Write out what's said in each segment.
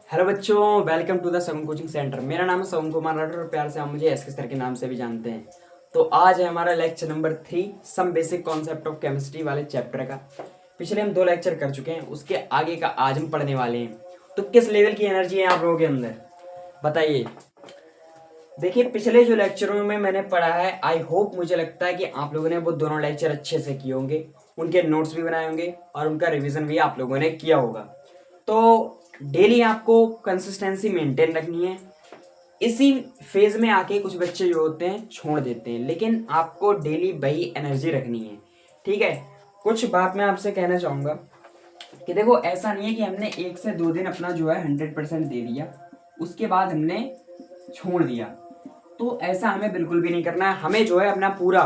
Hello बच्चों, welcome to the सगुन coaching centre. मेरा नाम है सगुन कुमार राठौर और प्यार से आप मुझे एसके सर के नाम से भी जानते हैं। तो आज है हमारा lecture number 3 some basic concept of chemistry वाले चैप्टर का। पिछले हम 2 लेक्चर कर चुके हैं, उसके आगे का आज हम पढ़ने वाले हैं। तो किस लेवल की एनर्जी है आप लोगों के अंदर बताइए। देखिए, पिछले जो लेक्चरों में मैंने पढ़ा है, आई होप मुझे लगता है कि आप लोगों ने वो दोनों लेक्चर अच्छे से किए होंगे, उनके नोट्स भी बनाए होंगे और उनका रिवीजन भी आप लोगों ने किया होगा। तो डेली आपको कंसिस्टेंसी मेंटेन रखनी है। इसी फेज में आके कुछ बच्चे जो होते हैं छोड़ देते हैं, लेकिन आपको डेली वही एनर्जी रखनी है। ठीक है, कुछ बात मैं आपसे कहना चाहूँगा कि देखो, ऐसा नहीं है कि हमने 1 से 2 दिन अपना जो है 100% दे दिया, उसके बाद हमने छोड़ दिया। तो ऐसा हमें बिल्कुल भी नहीं करना है। हमें जो है अपना पूरा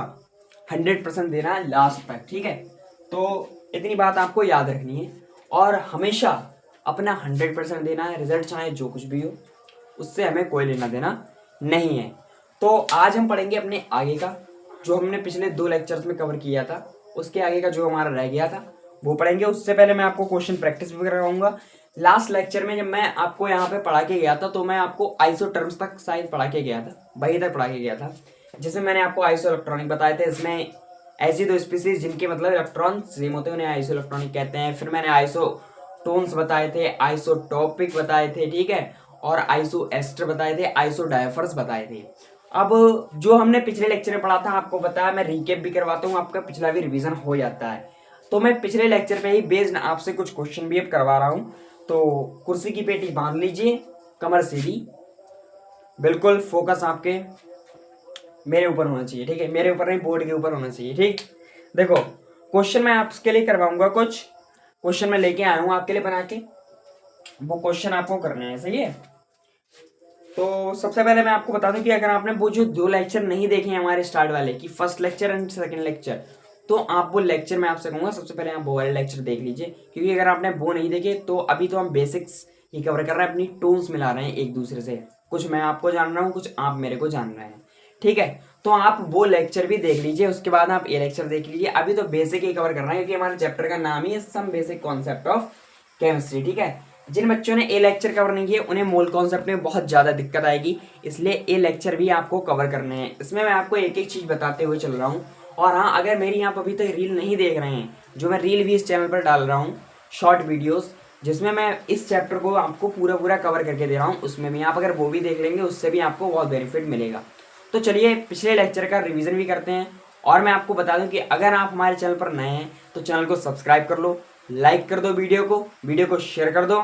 100% देना है लास्ट तक। ठीक है, तो इतनी बात आपको याद रखनी है और हमेशा अपना 100% देना है। रिजल्ट चाहे जो कुछ भी हो, उससे हमें कोई लेना देना नहीं है। तो आज हम पढ़ेंगे अपने आगे का, जो हमने पिछले 2 लेक्चर्स में कवर किया था, उसके आगे का जो हमारा रह गया था वो पढ़ेंगे। उससे पहले मैं आपको क्वेश्चन प्रैक्टिस भी करवाऊंगा। लास्ट लेक्चर में जब मैं आपको यहाँ पे पढ़ा के गया था, तो मैं आपको आइसोटर्म्स तक शायद पढ़ा के गया था, वही तक पढ़ा के गया था, जिसमें मैंने आपको आइसो इलेक्ट्रॉनिक बताए थे। इसमें ऐसी 2 स्पीसीज जिनके मतलब इलेक्ट्रॉन सेम होते हैं उन्हें आइसो इलेक्ट्रॉनिक कहते हैं। फिर मैंने आइसोटोन्स बताए थे, आइसोटॉपिक बताए थे, ठीक है, और आइसो एस्टर बताए थे, आइसो डायफर्स बताए थे। अब जो हमने पिछले लेक्चर में पढ़ा था आपको बताया, मैं रिकेप भी करवाता हूँ, आपका पिछला भी रिवीजन हो जाता है। तो मैं पिछले लेक्चर पे ही बेस्ड आपसे कुछ क्वेश्चन भी अब करवा रहा हूँ। तो कुर्सी की पेटी बांध लीजिए, कमर सीधी, बिल्कुल फोकस आपके मेरे ऊपर होना चाहिए। ठीक है, मेरे ऊपर नहीं, बोर्ड के ऊपर होना चाहिए। ठीक, देखो क्वेश्चन मैं आपके लिए करवाऊंगा, कुछ क्वेश्चन मैं लेके आया हूँ आपके लिए बना के, वो क्वेश्चन आपको करने हैं, सही है। तो सबसे पहले मैं आपको बता दूं कि अगर आपने वो जो 2 लेक्चर नहीं देखे हैं हमारे स्टार्ट वाले की, first lecture and second lecture, तो आप वो लेक्चर मैं आपसे कहूंगा सबसे पहले आप वो वाले लेक्चर देख लीजिए, क्योंकि अगर आपने वो नहीं देखे तो अभी तो हम बेसिक्स ही कवर कर रहे हैं, अपनी टोन्स मिला रहे हैं एक दूसरे से। कुछ मैं आपको जान रहा हूँ, कुछ आप मेरे को जान रहे हैं। ठीक है, तो आप वो लेक्चर भी देख लीजिए, उसके बाद आप ये लेक्चर देख लीजिए। अभी तो बेसिक ही कवर कर रहे हैं, क्योंकि हमारे चैप्टर का नाम ही है some basic concept of chemistry. ठीक है, जिन बच्चों ने ए लेक्चर कवर नहीं किए उन्हें मोल कॉन्सेप्ट में बहुत ज़्यादा दिक्कत आएगी, इसलिए ए लेक्चर भी आपको कवर करने हैं। इसमें मैं आपको एक एक चीज़ बताते हुए चल रहा हूँ। और हाँ, अगर मेरी आप अभी तक रील नहीं देख रहे हैं, जो मैं रील भी इस चैनल पर डाल रहा हूँ, शॉर्ट वीडियोस, जिसमें मैं इस चैप्टर को आपको पूरा पूरा कवर करके दे रहा हूँ, उसमें भी आप अगर वो भी देख लेंगे, उससे भी आपको बहुत बेनिफिट मिलेगा। तो चलिए पिछले लेक्चर का रिवीजन भी करते हैं। और मैं आपको बता दूं कि अगर आप हमारे चैनल पर नए हैं तो चैनल को सब्सक्राइब कर लो, लाइक कर दो वीडियो को शेयर कर दो,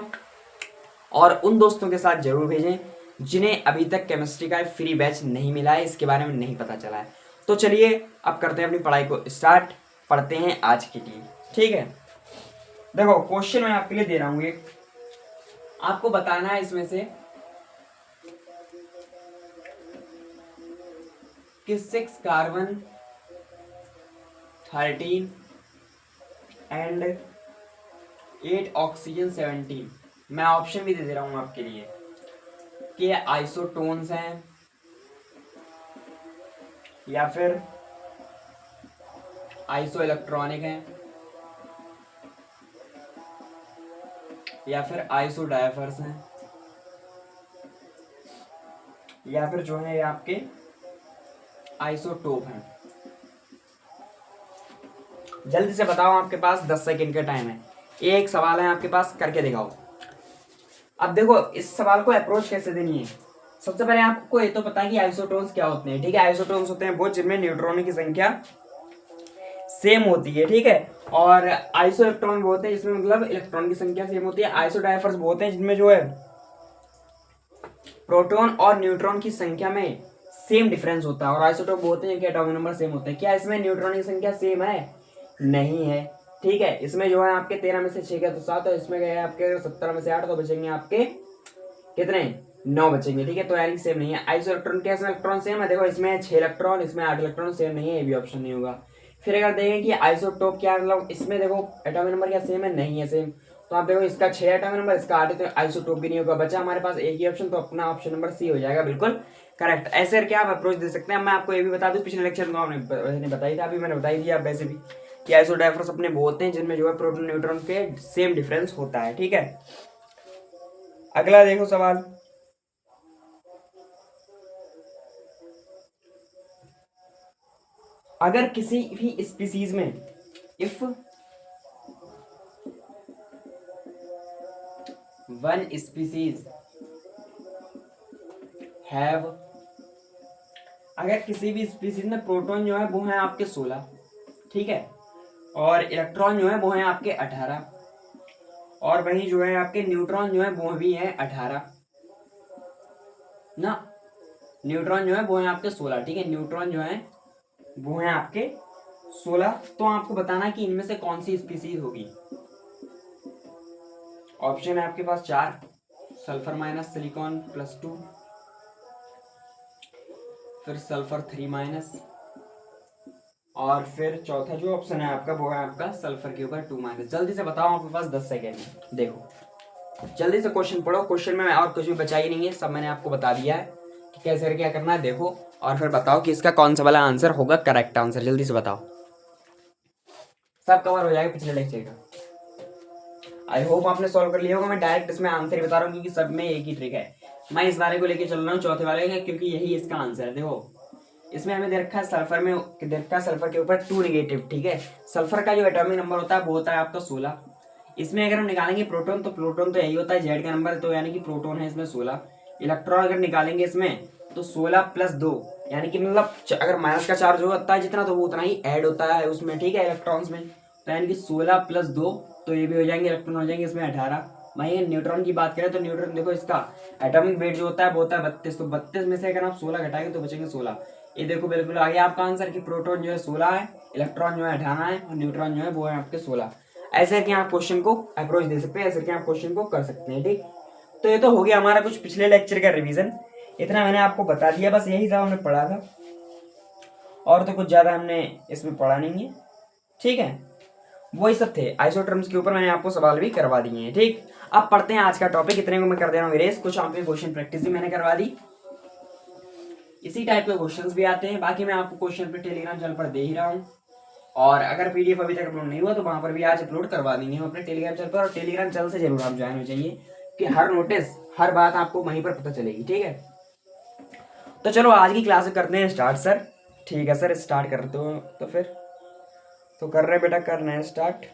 और उन दोस्तों के साथ जरूर भेजें जिन्हें अभी तक केमिस्ट्री का फ्री बैच नहीं मिला है, इसके बारे में नहीं पता चला है। तो चलिए अब करते हैं अपनी पढ़ाई को स्टार्ट, पढ़ते हैं आज की टीम। ठीक है, देखो क्वेश्चन मैं आपके लिए दे रहा हूँ एक, आपको बताना है इसमें से कि 6 कार्बन 13 एंड 8 ऑक्सीजन 17, मैं ऑप्शन भी दे दे रहा हूँ आपके लिए कि आइसोटोन्स हैं या फिर आइसो इलेक्ट्रॉनिक हैं या फिर आइसो डायफर्स हैं या फिर जो है आपके आइसोटोप हैं। जल्दी से बताओ, आपके पास 10 सेकंड का टाइम है। एक सवाल है आपके पास, करके दिखाओ। अब देखो इस सवाल को अप्रोच कैसे देनी है। सबसे पहले आपको ये तो पता है कि आइसोटोन्स क्या होते हैं। ठीक है, आइसोटोन्स होते हैं वो जिनमें न्यूट्रॉनों की संख्या सेम होती है। ठीक है, और आइसो इलेक्ट्रॉन वो होते हैं जिसमें मतलब इलेक्ट्रॉन की संख्या सेम होती है। आइसो डायफर्स वो होते हैं जिनमें जो है प्रोटॉन और न्यूट्रॉन की संख्या में सेम डिफरेंस होता है। और आइसोटोप वो होते हैं जिनके एटॉमिक नंबर सेम होते हैं। क्या इसमें न्यूट्रॉन की संख्या सेम है? नहीं है। ठीक है, इसमें जो है आपके 13 में से 6 गया तो 7, और इसमें गए आपके 17 में से 8, तो बचेंगे आपके कितने? 9 बचेंगे। ठीक है, तो यानी सेम नहीं है। आइसो इलेक्ट्रॉन क्या इसमें इलेक्ट्रॉन सेम है? देखो इसमें 6 इलेक्ट्रॉन, इसमें 8 इलेक्ट्रॉन, सेम नहीं है, ये भी ऑप्शन नहीं होगा। फिर अगर देखें कि आइसोटोप क्या, मतलब इसमें देखो एटॉमिक नंबर क्या सेम है? नहीं है सेम। तो आप देखो इसका 6 एटॉमिक नंबर, इसका 8 है, तो आइसोटोप भी नहीं होगा। बचा हमारे पास एक ही ऑप्शन, तो अपना ऑप्शन नंबर सी हो जाएगा बिल्कुल करेक्ट। ऐसे करके आप अप्रोच दे सकते हैं। मैं आपको ये भी बता दूं, पिछले लेक्चर में आपने बताई था, अभी मैंने बताई दिया वैसे भी, कि आइसोडायफर्स अपने वो होते हैं जिनमें जो है प्रोटॉन न्यूट्रॉन के सेम डिफरेंस होता है। ठीक है, अगला देखो सवाल, अगर किसी भी स्पीसीज में इफ वन स्पीसीज हैव, अगर किसी भी स्पीसीज में प्रोटॉन जो है वो है आपके 16, ठीक है, और इलेक्ट्रॉन जो है वो है आपके 18, और वहीं जो है आपके न्यूट्रॉन जो है वो भी है 18 ना, न्यूट्रॉन जो है वो है आपके 16, ठीक है, न्यूट्रॉन जो है वो है आपके 16। तो आपको बताना है कि इनमें से कौन सी स्पीसीज होगी। ऑप्शन है आपके पास 4, सल्फर माइनस सिलिकॉन +2, फिर सल्फर 3 माइनस, और फिर चौथा जो ऑप्शन है आपका वो है आपका सल्फर के ऊपर 2 माइनस। जल्दी से बताओ, आपके पास 10 सेकेंड है। देखो जल्दी से क्वेश्चन पढ़ो, क्वेश्चन में और कुछ भी बचा ही नहीं है, सब मैंने आपको बता दिया है कि कैसे क्या करना है। देखो और फिर बताओ कि इसका कौन सा वाला आंसर होगा करेक्ट आंसर, जल्दी से बताओ, सब कवर हो जाएगा पिछले लेक्चर का। आई होप आपने सॉल्व कर लिया होगा। मैं डायरेक्ट इसमें आंसर ही बता रहा हूँ क्योंकि सब में एक ही ट्रिक है। मैं इस वाले को लेके चल रहा हूँ चौथे वाले का, क्योंकि यही इसका आंसर है। देखो इसमें हमें दे रखा है सल्फर में, दे रखा है सल्फर के ऊपर 2 नेगेटिव, ठीक है। सल्फर का जो एटॉमिक नंबर होता है वो होता है आपका 16। इसमें अगर हम निकालेंगे प्रोटॉन तो यही होता है जेड का नंबर, तो यानी कि प्रोटॉन है इसमें 16। इलेक्ट्रॉन अगर निकालेंगे इसमें तो 16 + 2, यानी कि मतलब अगर माइनस का चार्ज होता है जितना तो वो उतना ही ऐड होता है उसमें, ठीक है, इलेक्ट्रॉन्स में। तो यानी कि 16 + 2, तो ये भी हो जाएंगे, इलेक्ट्रॉन हो जाएंगे इसमें 18। वहीं न्यूट्रॉन की बात करें तो न्यूट्रॉन देखो इसका एटॉमिक वेट जो होता है वो होता है 32, तो 32 में से अगर आप 16 घटाएंगे तो बचेंगे 16। ये देखो बिल्कुल आ गया आपका आंसर कि प्रोटॉन जो है 16 है, इलेक्ट्रॉन जो है 18 है, और न्यूट्रॉन जो है वो है आपके 16। ऐसे करके आप क्वेश्चन को अप्रोच दे सकते हैं, ऐसे करके आप क्वेश्चन को कर सकते हैं, ठीक। तो ये तो हो गया हमारा कुछ पिछले लेक्चर का रिवीजन, इतना मैंने आपको बता दिया, बस यही सब हमने पढ़ा था, और तो कुछ ज्यादा हमने इसमें पढ़ा नहीं है, ठीक है। वही सब थे आइसोटर्म्स के ऊपर, मैंने आपको सवाल भी करवा दिए हैं, ठीक। अब पढ़ते हैं आज का टॉपिक, इतने को मैं कर दे रहा हूँ इरेज, कुछ आपके क्वेश्चन प्रैक्टिस भी मैंने करवा दी, इसी टाइप के क्वेश्चंस भी आते हैं। बाकी मैं आपको क्वेश्चन पे टेलीग्राम चैनल पर दे ही रहा हूँ, और अगर पीडीएफ अभी तक अपलोड नहीं हुआ तो वहां पर भी आज अपलोड करवा देंगे हम अपने टेलीग्राम चैनल पर, और टेलीग्राम चैनल से जरूर आप ज्वाइन हो जाइए कि हर नोटिस हर बात आपको वहीं पर पता चलेगी, ठीक है। तो चलो आज की क्लास करते हैं स्टार्ट सर। ठीक है सर, स्टार्ट करते हो तो फिर तो कर रहे बेटा, करना है स्टार्ट।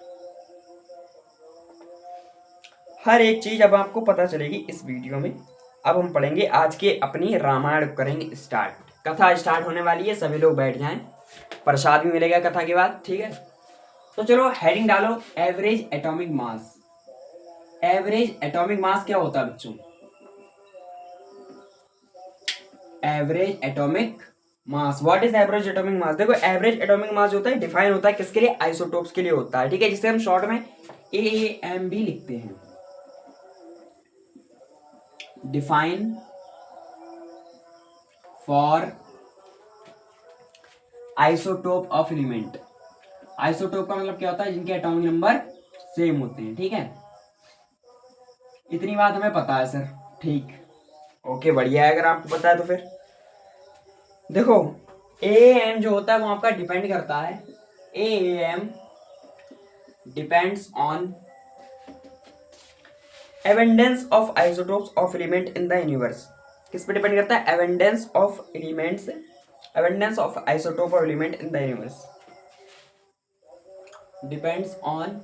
हर एक चीज अब आपको पता चलेगी इस वीडियो में। अब हम पढ़ेंगे आज के अपनी रामायण, करेंगे स्टार्ट, कथा स्टार्ट होने वाली है, सभी लोग बैठ जाएं, प्रसाद भी मिलेगा कथा के बाद, ठीक है। तो चलो हेडिंग डालो, एवरेज एटॉमिक मास। एवरेज एटॉमिक मास क्या होता है बच्चों? Average atomic mass, what is average atomic मास? देखो एवरेज एटॉमिक मास होता है, डिफाइन होता है किसके लिए? आइसोटोप्स के लिए होता है, ठीक है, जिसे हम शॉर्ट में AAM भी लिखते हैं। Define for isotope of element. Isotope का मतलब क्या होता है? जिनके एटॉमिक नंबर सेम होते हैं, ठीक है। इतनी बात हमें पता है सर, ठीक, ओके, बढ़िया है अगर आपको पता है तो। फिर देखो AAM जो होता है वो आपका डिपेंड करता है, AAM depends on abundance of isotopes of element in the universe. किस पे डिपेंड करता है? Abundance of elements, abundance of isotope of element in the universe depends on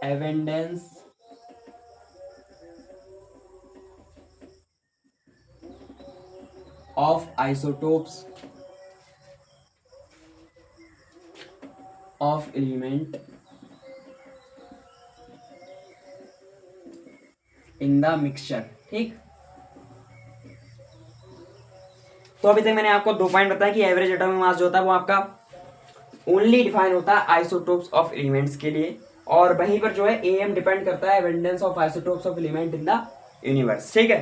abundance of isotopes of element in the mixture, ठीक। तो अभी तक मैंने आपको 2 पॉइंट बताया कि एवरेज एटॉमिक मास जो होता है वो आपका ओनली डिफाइन होता है आइसोटोप्स ऑफ एलिमेंट्स के लिए, और वहीं पर जो है AM डिपेंड करता है abundance of isotopes of element in the universe, ठीक है।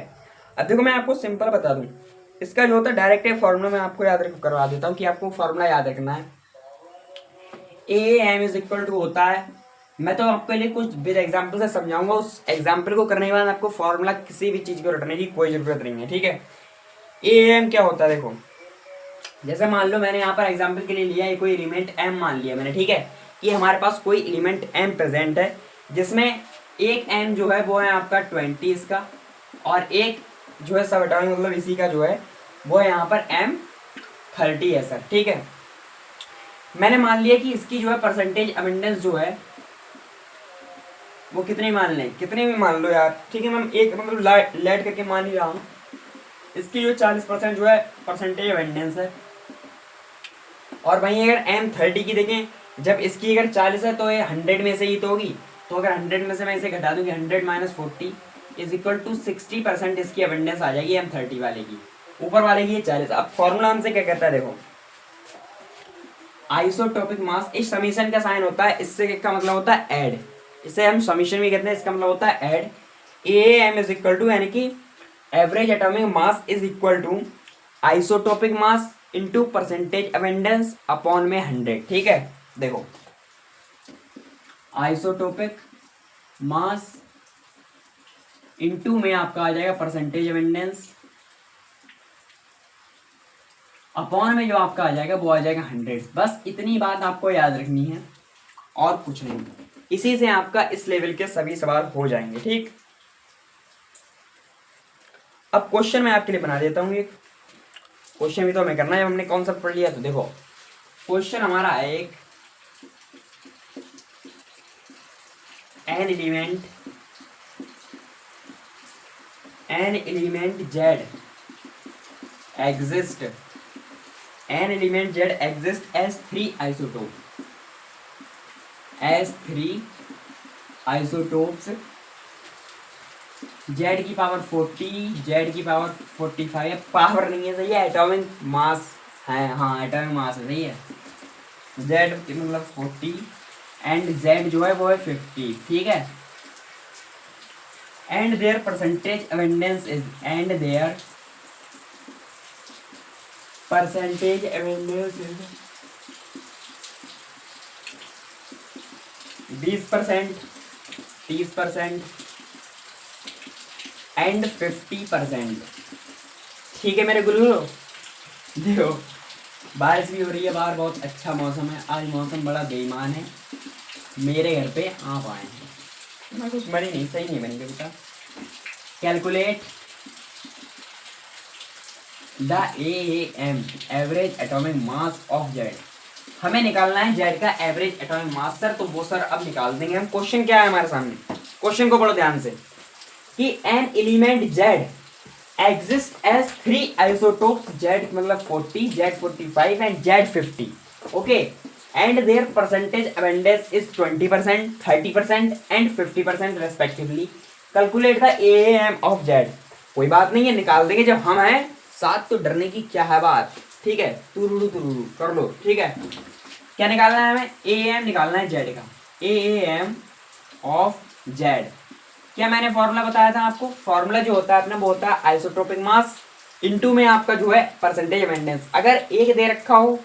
अब देखो मैं आपको सिंपल बता दूं, इसका जो होता है डायरेक्ट फॉर्मूला मैं आपको याद करवा देता हूँ कि आपको फॉर्मूला याद रखना है। AAM इज इक्वल टू होता है, मैं तो आपके लिए कुछ विद एग्जाम्पल से समझाऊंगा, उस एग्जाम्पल को करने के बाद आपको फॉर्मूला किसी भी चीज को रटने की कोई जरूरत नहीं है, ठीक है। AAM क्या होता है? देखो जैसे मान लो मैंने यहाँ पर एग्जाम्पल के लिए लिया है कोई एलिमेंट M मान लिया मैंने, ठीक है। कि हमारे पास कोई एलिमेंट m प्रेजेंट है जिसमें एक m जो है वो है आपका 20 इसका, और एक जो है सब एटॉमिक मतलब इसी का जो है वो है यहाँ पर m 30 है सर। ठीक है, मैंने मान लिया कि इसकी जो है परसेंटेज अबेंडेंस जो है वो कितनी मान लें, कितने भी मान लो यार। ठीक है मैम, एक मतलब लेट करके मान ही रहा हूँ। इसकी जो 40% जो है परसेंटेज अबेंडेंस है, और वहीं अगर M30 की देखें, जब इसकी अगर 40 है तो ये 100 में से ही तो होगी, तो अगर 100 में से मैं इसे घटा दूंगी 100 माइनस 40 इज इक्वल टू 60% इसकी अबेंडेंस आ जाएगी M30 वाले की, ऊपर वाले की ये 40। अब फॉर्मूला हमसे क्या कहता है देखो, आइसोटोपिक मास, इस समीशन का साइन होता है, इससे का मतलब होता है ऐड, इसे हम समीशन भी कहते हैं, इसका मतलब होता है add. AM is equal to यानी कि average atomic mass is equal to isotopic mass into percentage abundance upon में 100। ठीक है, देखो आइसोटोपिक मास इनटू में आपका आ जाएगा परसेंटेज अबेंडेंस, अपॉन में जो आपका आ जाएगा वो आ जाएगा 100। बस इतनी बात आपको याद रखनी है और कुछ नहीं, इसी से आपका इस लेवल के सभी सवाल हो जाएंगे। ठीक, अब क्वेश्चन मैं आपके लिए बना देता हूँ एक क्वेश्चन, भी तो हमें करना है, हमने कॉन्सेप्ट पढ़ लिया। तो देखो क्वेश्चन हमारा है एक, an element Z exist as 3 isotopes Z की पावर 40, जेड की पावर 45, पावर नहीं है सही है, एटॉमिक मास है, हाँ एटॉमिक मास है सही है, जेड मतलब 40 एंड जेड जो है वो है 50। ठीक है, and their percentage abundance is 20%, 30% and 50%। ठीक है मेरे गुरु, देखो बारिश भी हो रही है बाहर, बहुत अच्छा मौसम है आज, मौसम बड़ा बेईमान है, मेरे घर पे आप आए हैं, मैं कुछ बनी नहीं, सही नहीं बनी कविता। Calculate the AM average atomic mass of Z, हमें निकालना है जेड का एवरेज एटॉमिक मास सर, तो वो सर अब निकाल देंगे हम। क्वेश्चन क्या है हमारे सामने, क्वेश्चन को पढ़ो ध्यान से, कि an element Z exist as 3 isotopes, Z मतलब 40, Z 45 and Z 50, okay, and their percentage abundance is 20%, 30% and 50% respectively. Calculate the AM of Z, कोई बात नहीं है निकाल देंगे जब हम हैं साथ, तो डरने की क्या है बात। ठीक है, तुरुरु कर लो। ठीक है, क्या निकालना है हमें, AM निकालना है जेड का, AM ऑफ जेड। क्या मैंने फॉर्मूला बताया था आपको, फॉर्मूला जो होता है अपना वो होता है आइसोट्रोपिक मास इनटू में आपका जो है परसेंटेज अबेंडेंस। अगर एक दे रखा हो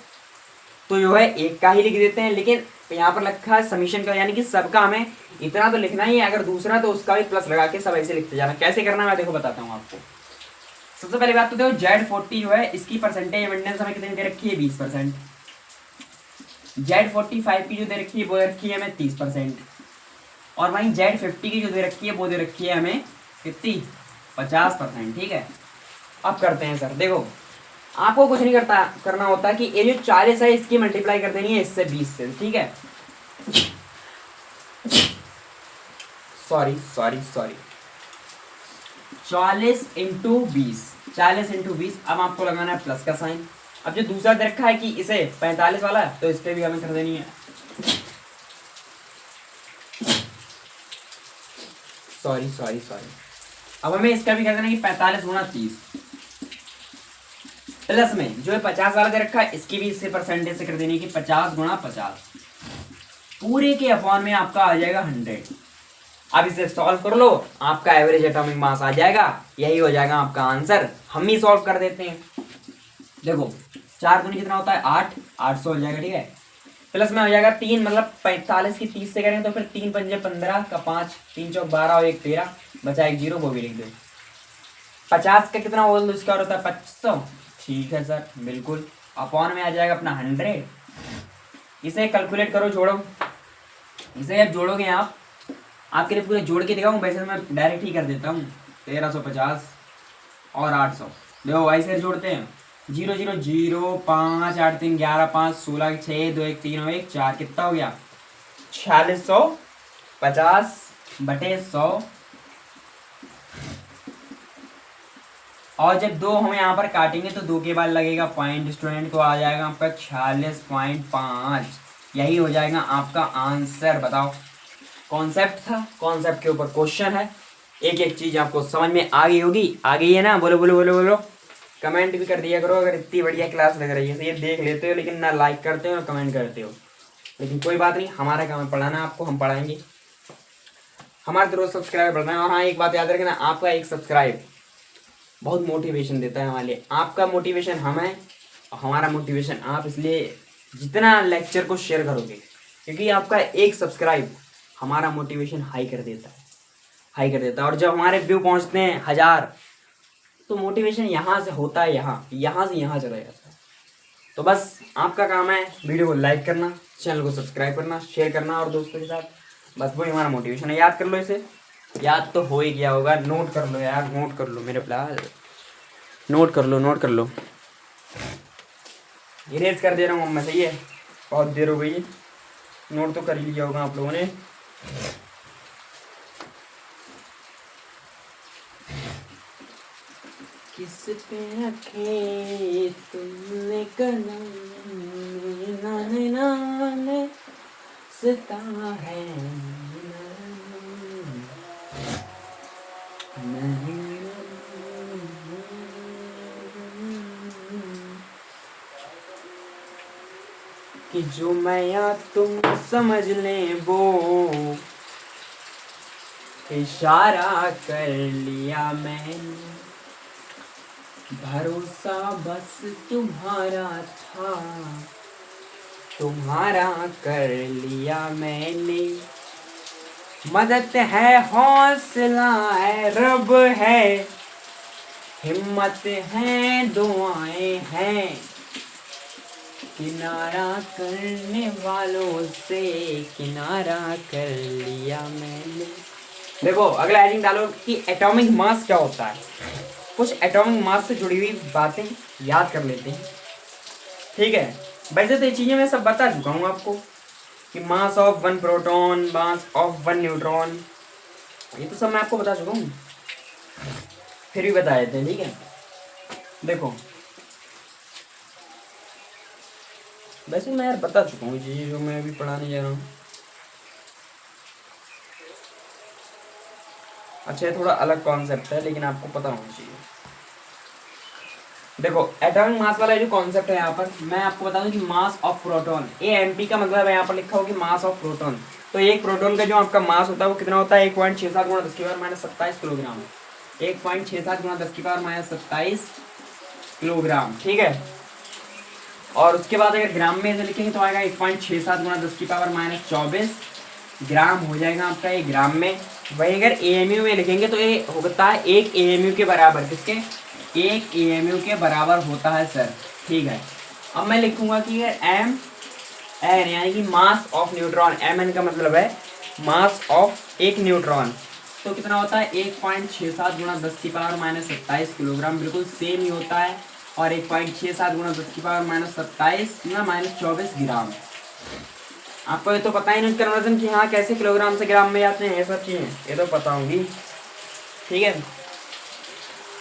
तो जो है एक का ही लिख देते हैं, लेकिन यहाँ पर लिखा है समीशन का, यानी कि सबका हमें इतना तो लिखना ही है, अगर दूसरा तो उसका भी प्लस लगा के सब ऐसे लिखते जाना। कैसे करना मैं देखो बताता हूँ आपको। सबसे पहली बात तो देखो Z40 जो है इसकी परसेंटेज अबेंडेंस हमें कितनी दे रखी है, 20%। Z45 की जो दे रखी है वो दे रखी है हमें 30%, और वहीं Z50 की जो दे रखी है वो दे रखी है हमें कितनी, 50%। ठीक है, अब करते हैं सर, देखो आपको कुछ नहीं करना होता कि ये जो 40 है इसकी मल्टीप्लाई कर देनी है इससे 20 से। ठीक है, सॉरी 40 इंटू 20, 40 इंटू 20, अब आपको लगाना है प्लस का साइन। अब जो दूसरा दे रखा है कि इसे 45 वाला है तो इस पे भी हमें कर देनी है, सॉरी अब हमें इसका भी कर देना कि 45 गुणा 30, प्लस में जो है 50 वाला दे रखा है इसकी भी इससे परसेंटेज से कर देनी है कि 50 गुणा 50, पूरे के अपॉन में आपका आ जाएगा 100। अब इसे सॉल्व कर लो, आपका एवरेज एटॉमिक मास आ जाएगा, यही हो जाएगा आपका आंसर। हम ही सॉल्व कर देते हैं, देखो 4 दूनी कितना होता है 8, 800 हो जाएगा। ठीक है, प्लस में हो जाएगा 3, मतलब 45 की 30 से करेंगे तो फिर 3 पंजे 15 का 5, 3 चौक 12 और 1 13, बचा एक 0, वो भी लिख दो। 50 का कितना होल स्क्वायर होता है 2500, ठीक है सर बिल्कुल, अपॉन में आ जाएगा अपना 100, इसे कैलकुलेट करो, जोड़ो। इसे जब जोड़ोगे आप, आपके लिए पूरे जोड़ के दिखाऊँ, वैसे तो मैं डायरेक्ट ही कर देता हूँ। 1350 और 800, देखो ऐसे जोड़ते हैं। 0 0 0 5 8 3 11 5 16 6 2 1 3 1 4, कितना हो गया? 4650 बटे 100। और जब 2 हम यहाँ पर काटेंगे तो 2 के बाद लगेगा पॉइंट स्टूडेंट, तो आ जाएगा आपका 46.5। यही हो जाएगा आपका आंसर। बताओ, कॉन्सेप्ट था, कॉन्सेप्ट के ऊपर क्वेश्चन है। एक एक चीज आपको समझ में आ गई होगी, आ गई है ना? बोलो बोलो बोलो बोलो। कमेंट भी कर दिया करो अगर इतनी बढ़िया क्लास लग रही है तो। ये देख लेते हो लेकिन ना लाइक करते हो ना कमेंट करते हो, लेकिन कोई बात नहीं, हमारा काम है पढ़ाना आपको, हम पढ़ाएंगे। हमारे तो रोज सब्सक्राइब बढ़ना है। और हाँ, एक बात याद रखना, आपका एक सब्सक्राइब बहुत मोटिवेशन देता है हमारे लिए। आपका मोटिवेशन हम है और हमारा मोटिवेशन आप, इसलिए जितना लेक्चर को शेयर करोगे, क्योंकि आपका एक सब्सक्राइब हमारा मोटिवेशन हाई कर देता है, हाई कर देता है। और जब हमारे व्यू पहुंचते हैं 1000, तो मोटिवेशन यहाँ से होता है, यहाँ से यहाँ चला जाता है। तो बस आपका काम है वीडियो को लाइक करना, चैनल को सब्सक्राइब करना, शेयर करना और दोस्तों के साथ। बस वही हमारा मोटिवेशन है। याद कर लो इसे, याद तो हो ही गया होगा, नोट कर लो यार, नोट कर लो मेरे प्यार, नोट कर लो, नोट कर लो। इरेज कर दे रहा हूँ मैं, सही है? बहुत देर हो गई, नोट तो कर ही लिया होगा आप लोगों ने। किस पे रखे तुमने कदम, नाने नाने सता है कि जो मैं या तुम समझ लें वो इशारा कर लिया मैंने, भरोसा बस तुम्हारा था, तुम्हारा कर लिया मैंने। मदद है, हौसला है, रब है, हिम्मत है, दुआएं हैं, किनारा करने वालों से किनारा कर लिया मैंने। देखो अगला हेडिंग डालो कि एटॉमिक मास क्या होता है। कुछ एटॉमिक मास से जुड़ी हुई बातें याद कर लेते हैं, ठीक है? वैसे तो ये चीजें मैं सब बता चुका हूँ आपको कि mass of 1 proton, mass of 1 neutron, ये तो सब मैं आपको बता चुका हूँ, फिर भी बता देते हैं, ठीक है? देखो वैसे मैं यार बता चुका हूँ ये जो मैं अभी पढ़ाने जा रहा हूँ। अच्छा, ये थोड़ा अलग कॉन्सेप्ट है लेकिन आपको पता होना चाहिए। देखो एटॉमिक मास वाला जो कॉन्सेप्ट है यहाँ पर मैं आपको बता दूं कि मास ऑफ प्रोटॉन, AMP का मतलब है यहाँ पर लिखा हो कि मास ऑफ प्रोटॉन। तो एक प्रोटॉन का जो आपका मास होता है वो कितना होता है? 1.67 गुणा 10 की पावर माइनस 27 किलोग्राम। 1.67 गुणा 10 की पावर माइनस 27 किलोग्राम, ठीक है? और उसके बाद अगर ग्राम में से लिखेंगे तो आएगा 1.67 गुणा 10 की पावर माइनस 24 ग्राम हो जाएगा आपका ये ग्राम में। वही अगर AMU में लिखेंगे तो ये होता है 1 AMU के बराबर। किसके? 1 AMU के बराबर होता है सर, ठीक है? अब मैं लिखूंगा कि एम एन यानी कि मास ऑफ न्यूट्रॉन, MN का मतलब है मास ऑफ एक न्यूट्रॉन। तो कितना होता है? 1.67 गुणा 10 की पावर माइनस 27 किलोग्राम, बिल्कुल सेम ही होता है। और 1.67 गुणा 10 की पावर माइनस 27 गुणा माइनस 24 ग्राम। आपको ये तो पता ही नहीं कन्वर्जन कि हाँ कैसे किलोग्राम से ग्राम में जाते हैं, ये सब चीज़ें ये तो पता होंगी, ठीक है?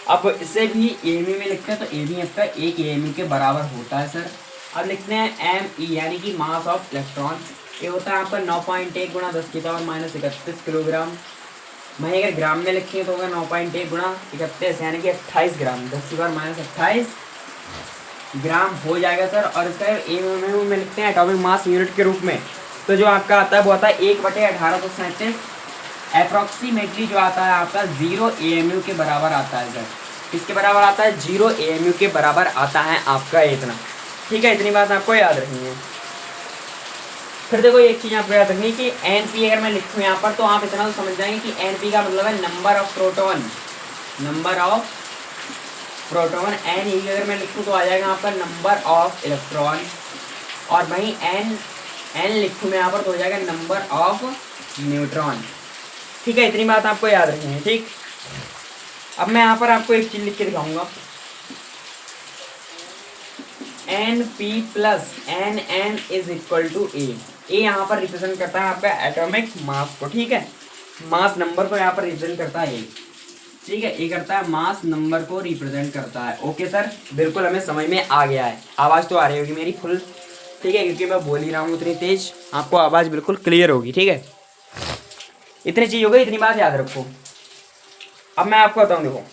अब इसे भी AMU में लिखते हैं तो AMU आपका 1 AMU के बराबर होता है सर। अब लिखते हैं ME यानी कि मास ऑफ इलेक्ट्रॉन, ये होता है आपका 9.1 गुणा 10 की पावर माइनस 31 किलोग्राम। वहीं अगर ग्राम में लिखें तो होगा 9.1 गुणा 31 यानी कि 28 ग्राम, 10 की पावर माइनस 28 ग्राम हो जाएगा सर। और इसका AMU में लिखते हैं एटॉमिक मास यूनिट के रूप में, तो जो आपका आता है वो आता है 1/1837। अप्रॉक्सीमेटली जो आता है आपका 0 AMU के बराबर आता है सर। किसके बराबर आता है? 0 AMU के बराबर आता है आपका इतना, ठीक है? इतनी बात आपको याद रखनी है। फिर देखो एक चीज़ आपको याद रखनी है कि NP अगर मैं लिखूँ यहाँ पर तो आप इतना तो समझ जाएंगे कि NP का मतलब है number of proton, number of proton. NE अगर मैं लिखूँ तो आ जाएगा आपका नंबर ऑफ इलेक्ट्रॉन। और वहीं N एन लिखूँ मैं यहाँ पर तो हो जाएगा नंबर ऑफ न्यूट्रॉन। ठीक है, इतनी बात आपको याद रखनी है। ठीक, अब मैं यहाँ पर आपको एक चीज लिख के दिखाऊंगा, N P plus N N is equal to A. A यहाँ पर रिप्रेजेंट करता है आपका एटॉमिक मास को। ठीक है, मास नंबर को यहाँ पर रिप्रेजेंट करता है ए। ठीक है, ये करता है मास नंबर को रिप्रेजेंट करता है। ओके सर, बिल्कुल हमें समझ में आ गया है। आवाज़ तो आ रही होगी मेरी फुल? ठीक है, क्योंकि मैं बोल ही रहा हूँ उतनी तेज, आपको आवाज़ बिल्कुल क्लियर होगी। ठीक है, इतनी चीज हो गई, इतनी बात याद रखो। अब मैं आपको बताऊँ, देखो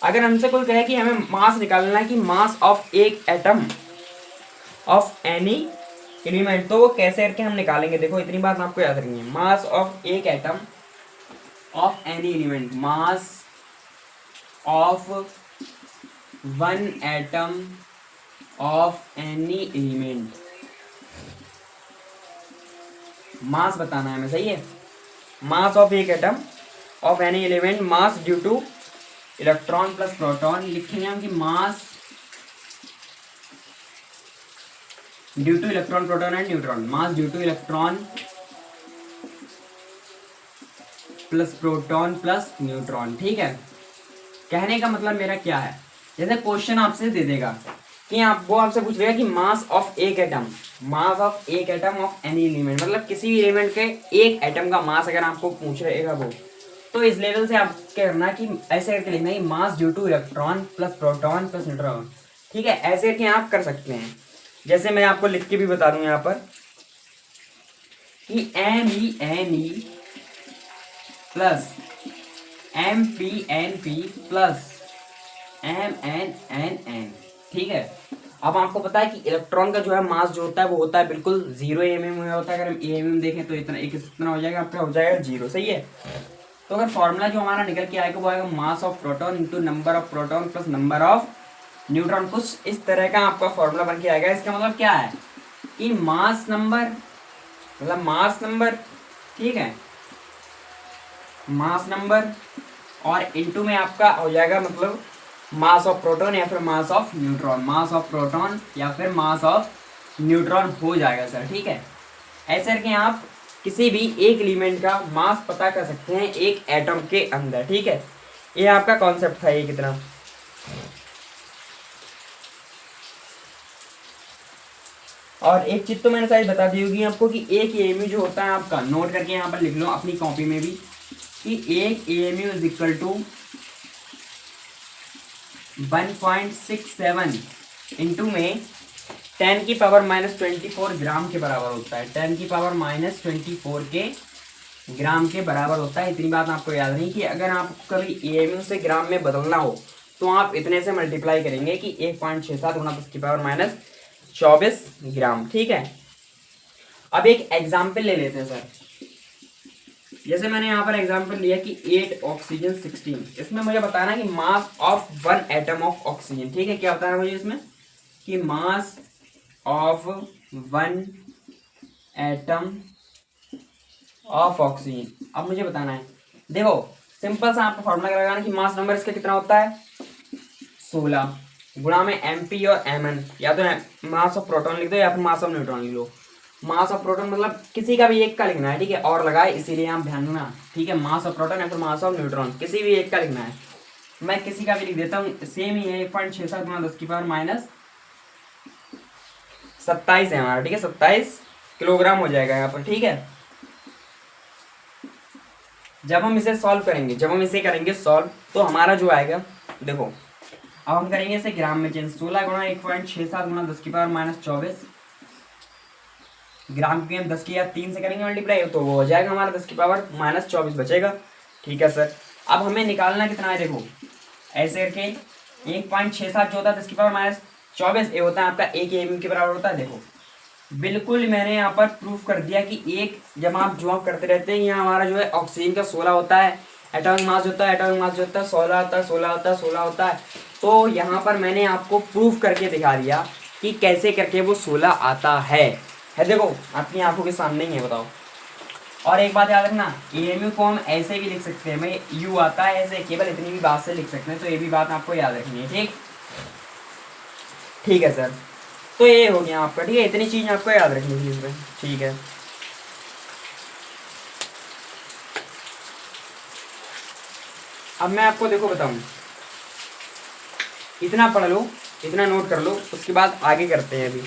अगर हमसे कोई कहे कि हमें मास निकालना है कि मास ऑफ एक एटम ऑफ एनी एलिमेंट, तो वो कैसे करके हम निकालेंगे? देखो इतनी बात आपको याद रखनी है, मास ऑफ एक atom of any element, mass of one atom of any element, mass बताना है हमें। सही है, मास ऑफ एक atom of any element, mass due to electron plus proton, लिखेंगे हम कि mass due to electron proton and neutron, mass due to electron plus proton plus neutron. ठीक है, कहने का मतलब मेरा क्या है, जैसे क्वेश्चन आपसे दे देगा कि वो आपसे पूछ लेगा कि मास ऑफ एक एटम, मास ऑफ एक एटम ऑफ एनी एलिमेंट, मतलब किसी भी एलिमेंट के एक एटम का मास अगर आपको पूछ रहेगा वो, तो इस लेवल से आप क्या करना है कि ऐसे करके लिखना है mass due to electron plus proton plus neutron. ठीक है, ऐसे करके आप कर सकते हैं। जैसे मैं आपको लिख के भी बता दूं यहाँ पर कि N E plus M P plus N. ठीक है, अब आपको पता है कि इलेक्ट्रॉन का जो है मास जो होता है वो होता है बिल्कुल 0 mm में होता है। अगर हम एम देखें तो इतना एक इतना हो जाएगा, आपका हो जाएगा 0। सही है, तो अगर फॉर्मूला जो हमारा निकल के आएगा वो आएगा mass of proton into number of proton plus number of neutron, कुछ इस तरह का आपका फॉर्मूला बन के आएगा। इसका मतलब क्या है कि मास नंबर, मतलब मास नंबर, ठीक है, मास नंबर और इनटू में आपका हो जाएगा मतलब मास ऑफ प्रोटॉन या फिर mass of neutron, mass of proton या फिर मास ऑफ न्यूट्रॉन हो जाएगा सर। ठीक है, ऐसे करके आप किसी भी एक एलिमेंट का मास पता कर सकते हैं एक एटम के अंदर। ठीक है, ये आपका कॉन्सेप्ट था। ये कितना, और एक चीज तो मैंने शायद बता दी होगी आपको कि एक एएमयू जो होता है आपका, नोट करके यहाँ पर लिख लो अपनी कॉपी में भी कि एक AMU is equal to 1.67 into में 10 की पावर -24 ग्राम के बराबर होता है। 10 की पावर -24 के ग्राम के बराबर होता है। इतनी बात आपको याद नहीं कि अगर आपको कभी एएमयू से ग्राम में बदलना हो तो आप इतने से मल्टीप्लाई करेंगे कि 1.67 गुणा 10 की पावर -24 ग्राम। ठीक है, अब एक एग्जाम्पल ले लेते हैं सर। जैसे मैंने यहाँ पर एग्जाम्पल लिया कि 8 ऑक्सीजन 16, इसमें मुझे बताना है कि मास of one atom of oxygen. ठीक है, क्या बताना है मुझे इसमें कि मास of one atom of oxygen. अब मुझे बताना है, देखो सिंपल सा आपको फॉर्मूला लगाना कि मास नंबर इसका कितना होता है 16 गुणा में MP और Mn, या तो मास ऑफ प्रोटॉन लिख दो या फिर मास ऑफ न्यूट्रॉन लिख लो। मास ऑफ प्रोटॉन मतलब किसी का भी एक का लिखना है। ठीक है, और लगाए इसीलिए आप ध्यान देना। ठीक है, मास ऑफ प्रोटॉन या फिर मास ऑफ न्यूट्रॉन किसी भी एक का लिखना है। मैं किसी का भी लिख देता हूँ, सेम ही है 1.67 गुणा 10 की पावर -27 है हमारा। ठीक है, 27 किलोग्राम हो जाएगा यहाँ पर। ठीक है, जब हम इसे सॉल्व करेंगे, जब हम इसे करेंगे सॉल्व, तो हमारा जो आएगा, देखो अब हम करेंगे इसे ग्राम में चेंज। 16 गुणा 1.67 गुणा 10 की पावर -24 ग्राम की हम 10 की या 3 से करेंगे मल्टीप्लाई, तो वो हो जाएगा हमारा 10 की पावर -24 बचेगा। ठीक है सर, अब हमें निकालना कितना है, देखो ऐसे करके 1.67 जो होता है 10 की पावर -24, ये होता है आपका एक एमयू के बराबर होता है। देखो बिल्कुल मैंने यहाँ पर प्रूफ कर दिया कि एक, जब आप जो आप करते रहते हैं, यहाँ हमारा जो है ऑक्सीजन का 16 होता है, एटॉमिक मास होता है, एटॉमिक मास जो होता है 16 होता है, 16 होता है, 16 होता है। तो यहाँ पर मैंने आपको प्रूफ करके दिखा दिया कि कैसे करके वो 16 आता है। देखो अपनी आंखों के सामने ही है, बताओ। और एक बात याद रखना, एएमयू को हम ऐसे भी लिख सकते हैं, भाई यू आता है ऐसे, केवल इतनी भी बात से लिख सकते हैं, तो ये भी बात आपको याद रखनी है। ठीक, ठीक है सर। तो ये हो गया आपका, ठीक है। इतनी चीज आपको याद रखनी थी इसमें, ठीक है। अब मैं आपको देखो बताऊं, इतना पढ़ लो, इतना नोट कर लो, उसके बाद आगे करते हैं। अभी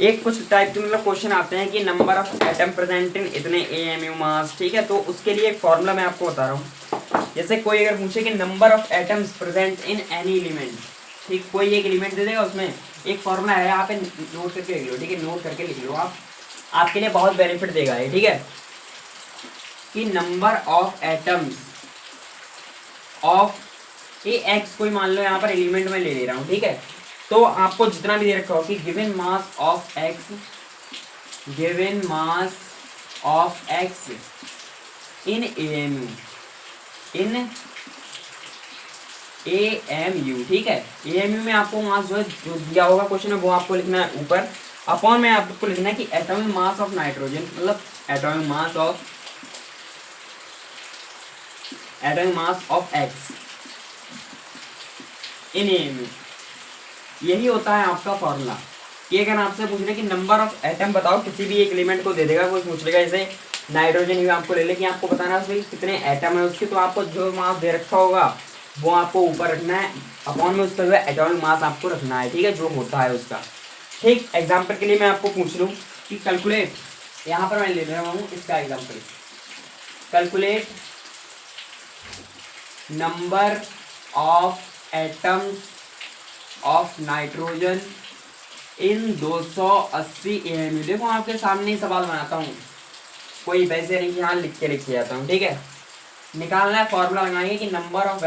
एक कुछ टाइप के मतलब क्वेश्चन आते हैं कि number of atom present in इतने एएमयू मास, ठीक है। तो उसके लिए एक फॉर्मूला मैं आपको बता रहा हूँ। जैसे कोई अगर पूछे कि number of atoms present in any element, ठीक, कोई एक एलिमेंट दे देगा, उसमें एक फॉर्मूला है, यहाँ पे नोट करके लिख लो, ठीक है। नोट करके लिख लो आप, आपके लिए बहुत बेनिफिट देगा ये, ठीक है। कि नंबर ऑफ एटम्स ऑफ ये एक्स कोई मान लो यहाँ पर एलिमेंट में ले रहा हूँ, ठीक है। तो आपको जितना भी दे रखा हो कि given mass of x, given mass of x in AMU, in AMU, ठीक है। एएमयू में आपको मास जो है जो दिया होगा क्वेश्चन में वो आपको लिखना है ऊपर, अपॉन में आपको लिखना है कि एटॉमिक मास ऑफ नाइट्रोजन, मतलब atomic mass of x in AMU. यही होता है आपका फॉर्मूला। कि अगर आपसे पूछ रहे कि नंबर ऑफ एटम बताओ, किसी भी एक एलिमेंट को दे देगा, कोई पूछ लेगा जैसे नाइट्रोजन ही आपको ले ले कि आपको बताना है भाई कितने एटम है उसके, तो आपको जो मास दे रखा होगा वो आपको ऊपर रखना है, अपॉन में उसका जो है एटॉमिक मास आपको रखना है, ठीक है, जो होता है उसका। ठीक, एग्जाम्पल के लिए मैं आपको पूछ लूँ कि कैलकुलेट, यहाँ पर मैं ले रहा हूँ इसका example, calculate number of atoms of nitrogen in 280 AMU. देखो आपके सामने ही सवाल बनाता हूँ, कोई वैसे नहीं कि हाँ लिख के जाता हूँ, ठीक है। निकालना है, फॉर्मूला लगाएंगे कि number of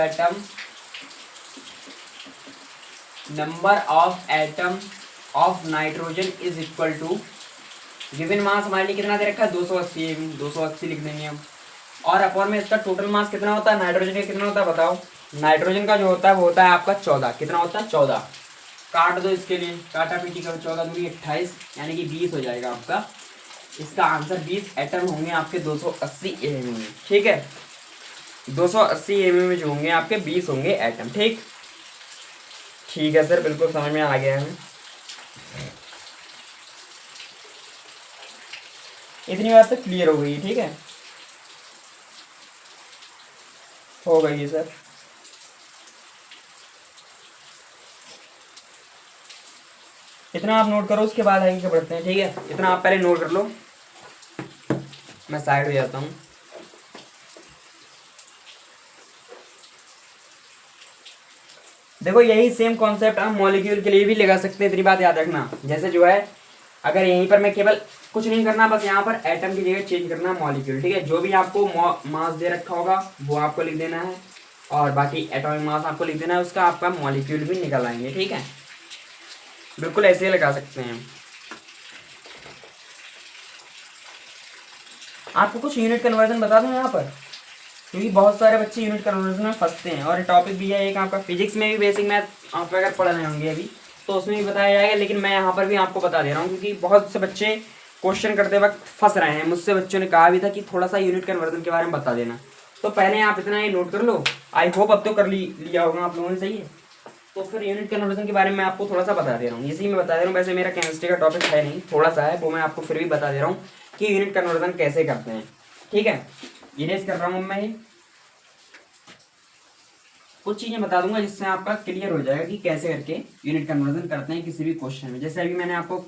atom of nitrogen is equal to, given mass हमारे लिए कितना दे रखा है 280 एएमयू, 280 लिख देंगे हम। और अपॉन में इसका टोटल मास कितना होता है, नाइट्रोजन का कितना होता है बताओ। नाइट्रोजन का जो होता है वो होता है आपका 14, कितना होता है 14। काट दो इसके लिए, काटा पीटी करो, 14 दूरी 28 यानी कि 20 हो जाएगा आपका। इसका आंसर 20 एटम होंगे आपके 280 एएमयू में, ठीक है। 280 एएमयू में जो होंगे आपके 20 होंगे एटम, ठीक। ठीक है सर, बिल्कुल समझ में आ गया है। इतनी बात तो क्लियर हो गई, ठीक है, हो गई सर। इतना आप नोट करो, उसके बाद आगे क्या बढ़ते हैं, ठीक है। इतना आप पहले नोट कर लो, मैं साइड हो जाता हूँ। देखो यही सेम कॉन्सेप्ट हम मॉलिक्यूल के लिए भी लगा सकते हैं, इतनी बात याद रखना। जैसे जो है अगर यहीं पर मैं केवल कुछ नहीं करना, बस यहाँ पर एटम की जगह चेंज करना मॉलिक्यूल, ठीक है। जो भी आपको मास दे रखा होगा वो आपको लिख देना है, और बाकी एटॉमिक मास आपको लिख देना है, उसका आपका मॉलिक्यूल भी निकल आएंगे, ठीक है। बिल्कुल ऐसे ही लगा सकते हैं। आपको कुछ यूनिट कन्वर्जन बता दूं यहाँ पर, क्योंकि बहुत सारे बच्चे यूनिट कन्वर्जन में फंसते हैं, और टॉपिक भी है एक आपका फिजिक्स में भी बेसिक मैथ आप अगर पढ़ रहे होंगे अभी तो उसमें भी बताया जाएगा, लेकिन मैं यहाँ पर भी आपको बता दे रहा हूँ क्योंकि बहुत से बच्चे क्वेश्चन करते वक्त फंस रहे हैं। मुझसे बच्चों ने कहा भी था कि थोड़ा सा यूनिट कन्वर्जन के बारे में बता देना, तो पहले आप इतना ही नोट कर लो। आई होप अब तो कर लिया होगा आप लोगों ने, सही है। तो फिर यूनिट कन्वर्जन के बारे में आपको थोड़ा सा बता दे रहा हूँ, इसी में बता दे रहा हूँ। वैसे मेरा केमिस्ट्री का टॉपिक है नहीं, थोड़ा सा है, वो मैं आपको फिर भी बता दे रहा हूँ कि यूनिट कन्वर्जन कैसे करते हैं, ठीक है। इरेज कर रहा हूँ मैं ये, कुछ चीजें बता दूंगा जिससे आपका क्लियर हो जाएगा कि कैसे करके यूनिट कन्वर्जन करते हैं किसी भी क्वेश्चन में। जैसे अभी मैंने आपको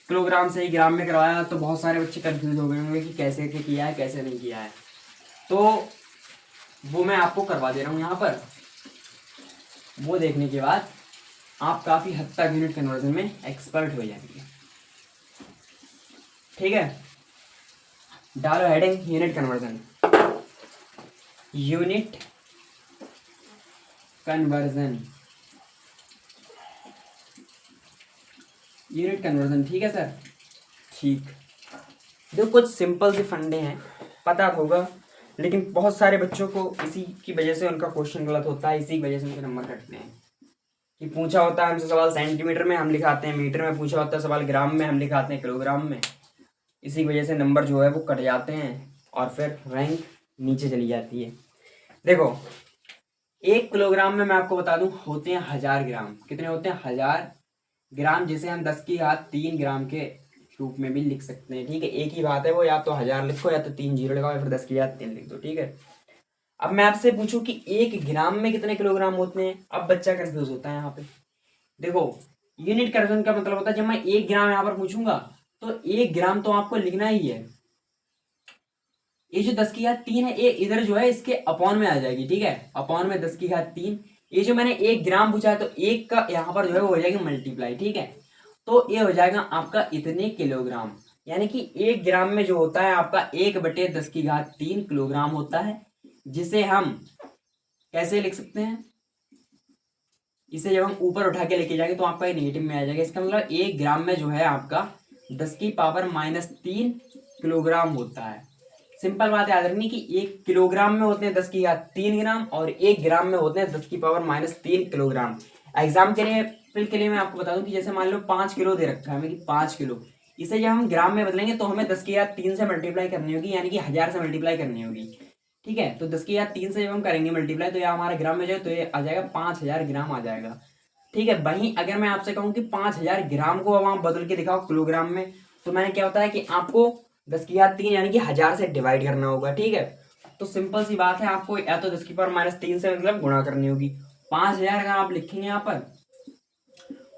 किलोग्राम से ही ग्राम में करवाया, तो बहुत सारे बच्चे कंफ्यूज हो गए होंगे कि कैसे कैसे किया है कैसे नहीं किया है, तो वो मैं आपको करवा दे रहा हूँ यहाँ पर। वो देखने के बाद आप काफी हद तक यूनिट कन्वर्जन में एक्सपर्ट हो जाएंगे, ठीक है। डालो heading unit conversion, unit conversion, unit conversion, ठीक है सर, ठीक। जो कुछ सिंपल से फंडे हैं, पता होगा, लेकिन बहुत सारे बच्चों को इसी की वजह से उनका क्वेश्चन गलत होता है, इसी की वजह से उनके नंबर कटते हैं। कि पूछा होता है हमसे सवाल सेंटीमीटर में, हम लिखाते हैं मीटर में, पूछा होता है सवाल ग्राम में, हम लिखाते हैं किलोग्राम में। इसी वजह से नंबर जो है वो कट जाते हैं और फिर रैंक नीचे चली जाती है। देखो 1 किलोग्राम में मैं आपको बता दूं होते हैं 1000 ग्राम, कितने होते हैं 1000 ग्राम जिसे हम 10⁻³ ग्राम के रूप में भी लिख सकते हैं। ठीक है, एक ही बात है, वो या तो 1000 लिखो या तो 3 जीरो लगाओ या फिर 10⁻³ लिख दो। ठीक है, अब मैं आपसे पूछूं कि 1 ग्राम में कितने किलोग्राम होते हैं, अब बच्चा कंफ्यूज होता है यहाँ पे। देखो, यूनिट कन्वर्जन का मतलब होता है, जब मैं 1 ग्राम यहाँ पर पूछूंगा तो 1 ग्राम तो आपको लिखना ही है। ये जो 10⁻³ है, ये इधर जो है इसके अपॉन में आ जाएगी। ठीक है, अपॉन में 10⁻³। ये जो मैंने 1 ग्राम पूछा है तो एक का यहाँ पर जो है वो हो जाएगी मल्टीप्लाई। ठीक है, तो ये हो जाएगा आपका इतने किलोग्राम, यानी कि 1 ग्राम में जो होता है आपका 1/10⁻³ किलोग्राम होता है, जिसे हम कैसे लिख सकते हैं, इसे जब हम ऊपर उठा के लेके जाएंगे तो आपका ये नेगेटिव में आ जाएगा। इसका मतलब 1 ग्राम में जो है आपका 10⁻³ किलोग्राम होता है। सिंपल बात याद रखनी कि 1 किलोग्राम में होते हैं 10⁻³ ग्राम और 1 ग्राम में होते हैं 10⁻³ किलोग्राम। एग्जाम के लिए मैं आपको बता दूं कि जैसे मान लो 5 किलो दे रखा है हमें कि 5 किलो, इसे जब हम ग्राम में बदलेंगे तो हमें 10⁻³ से मल्टीप्लाई करनी होगी, यानी कि 1000 से मल्टीप्लाई करनी होगी। ठीक है, तो 10⁻³ से जब हम करेंगे मल्टीप्लाई तो यह हमारे ग्राम में जाए तो ये आ जाएगा 5000 ग्राम आ जाएगा। ठीक है, वहीं अगर मैं आपसे कहूँ कि 5000 ग्राम को अब आप बदल के दिखाओ किलोग्राम में, तो मैंने क्या बताया कि आपको 10⁻³ यानी कि 1000 से डिवाइड करना होगा। ठीक है, तो सिंपल सी बात है, आपको या तो 10⁻³ से मतलब गुणा करनी होगी। 5000 अगर आप लिखेंगे यहाँ पर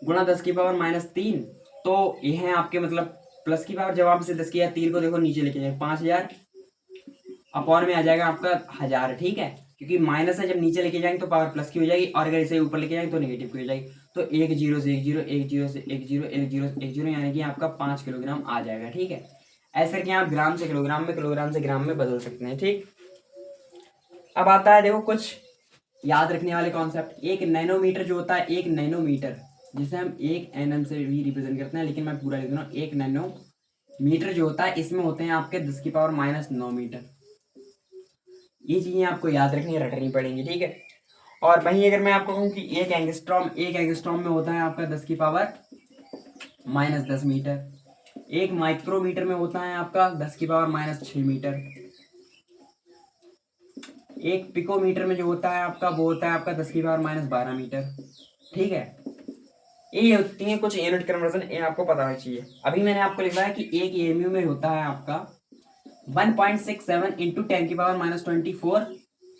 गुणा 10⁻³ तो ये है आपके मतलब प्लस की पावर, जब आप इसे 10⁻³ को देखो नीचे लेके जाए 5000 अपॉन में आ जाएगा आपका 1000। ठीक है, क्योंकि माइनस है, जब नीचे लेके जाएंगे तो पावर प्लस की हो जाएगी और अगर इसे ऊपर लेके जाएंगे तो नेगेटिव की हो जाएगी। तो 1 0 से 1 0, 1 0 से 1 0, 1 0 से 1 0, यानी कि आपका 5 किलोग्राम आ जाएगा। ठीक है, ऐसे करके आप ग्राम से किलोग्राम में, किलोग्राम से ग्राम में बदल सकते हैं। ठीक, अब आता है देखो कुछ याद रखने वाले कॉन्सेप्ट। 1 नैनोमीटर जो होता है, 1 नैनोमीटर जिसे हम 1 nm से भी रिप्रेजेंट करते हैं, लेकिन मैं पूरा लिख दूँ 1 नैनोमीटर जो होता है, इसमें होते हैं आपके 10⁻৯ मीटर। ये चीजें आपको याद रखनी रटनी पड़ेंगी। ठीक है, और वहीं अगर मैं आपको कहूँ कि 1 एंगस्ट्रॉम में होता है आपका 10⁻10 मीटर। 1 माइक्रोमीटर में होता है आपका 10⁻6 मीटर। 1 पिकोमीटर में जो होता है आपका वो होता है आपका 10⁻12 मीटर। ठीक है, ये होती है कुछ यूनिट कन्वर्जन, ये आपको पता होना चाहिए। अभी मैंने आपको लिखा है कि 1 AMU में होता है आपका 1.67 इंटू 10⁻24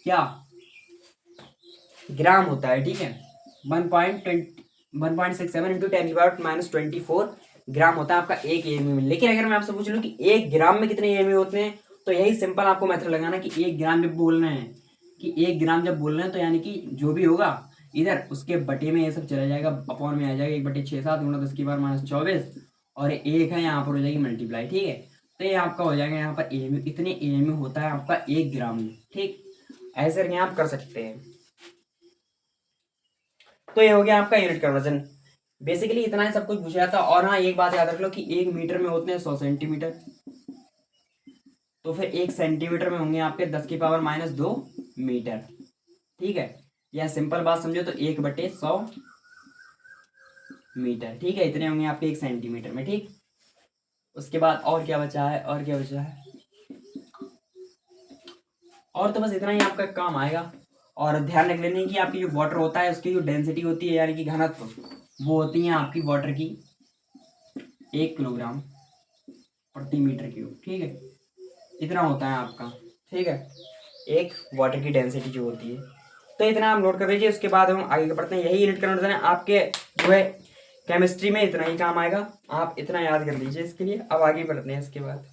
क्या ग्राम होता है। ठीक है, 1.67 इंटू 10⁻24 ग्राम होता है आपका 1 AMU में। लेकिन अगर मैं आपसे पूछ लूँ कि 1 ग्राम में कितने AMU होते हैं, तो यही सिंपल आपको मेथड लगाना कि 1 ग्राम जब बोल रहे हैं, कि 1 ग्राम जब बोल रहे हैं तो यानी कि जो भी होगा इधर उसके बटे में ये सब चला जाएगा, अपॉन में आ जाएगा 1/6 गुणा 10⁻24 और एक है यहाँ पर हो जाएगी मल्टीप्लाई। ठीक है, तो ये आपका हो जाएगा यहाँ पर AMU, इतने AMU होता है आपका 1 ग्राम में। ठीक, ऐसे करके आप कर सकते हैं। तो ये हो गया आपका यूनिट कन्वर्जन। बेसिकली इतना ही सब कुछ पूछा जाता है। और हाँ, एक बात याद रख लो कि 1 मीटर में होते हैं 100 सेंटीमीटर, तो फिर 1 सेंटीमीटर में होंगे आपके 10⁻2 मीटर। ठीक है, या सिंपल बात समझो तो 1/100 मीटर। ठीक है, इतने होंगे आपके 1 सेंटीमीटर में। ठीक, उसके बाद और क्या बचा है, और क्या बचा है, और तो बस इतना ही आपका काम आएगा। और ध्यान रख लेने की आपकी जो वाटर होता है उसकी जो डेंसिटी होती है यानी कि घनत्व, वो होती है आपकी वाटर की 1 किलोग्राम प्रति मीटर क्यूब। ठीक है, इतना होता है आपका। ठीक है, एक वाटर की डेंसिटी जो होती है, तो इतना आप नोट कर लीजिए। उसके बाद हम आगे बढ़ते हैं। यही यूनिट कन्वर्जन है आपके जो है केमिस्ट्री में, इतना ही काम आएगा। आप इतना याद कर लीजिए इसके लिए। अब आगे बढ़ते हैं, इसके बाद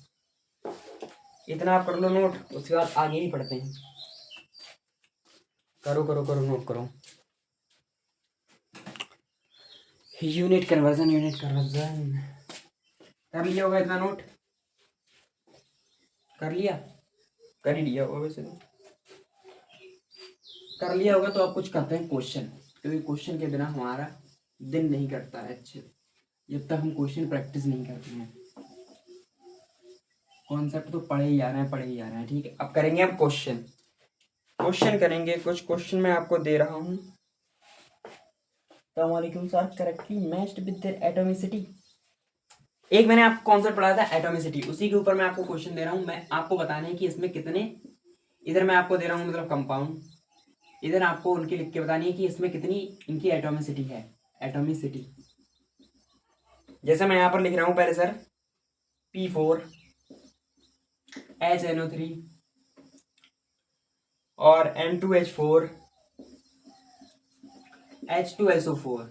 इतना आप कर लो नोट, उसके बाद आगे ही पढ़ते हैं। करो करो करो, नोट करो। यूनिट कन्वर्जन, यूनिट कन्वर्जन कर लिया होगा इतना नोट, कर लिया, कर ही लिया होगा वैसे तो, कर लिया होगा। तो आप कुछ करते हैं क्वेश्चन, क्योंकि क्वेश्चन के बिना हमारा दिन नहीं करता है अच्छे, जब तक हम क्वेश्चन प्रैक्टिस नहीं करते हैं। कॉन्सेप्ट तो पढ़े ही जा रहे हैं, पढ़े ही जा रहे हैं। ठीक है, अब करेंगे हम क्वेश्चन, क्वेश्चन करेंगे। कुछ क्वेश्चन मैं आपको दे रहा हूँ। तो molecules are correctly matched with their atomicity. एक मैंने आपको कॉन्सेप्ट पढ़ाया था एटॉमिसिटी, उसी के ऊपर मैं आपको क्वेश्चन दे रहा हूँ। मैं आपको बताना है कि इसमें कितने, इधर मैं आपको दे रहा हूँ मतलब कंपाउंड, इधर आपको उनकी लिख के बतानी है कि इसमें कितनी इनकी एटॉमिसिटी है, एटॉमिसिटी। जैसे मैं यहाँ पर लिख रहा हूँ पहले सर P4 HNO3 और N2H4 H2SO4।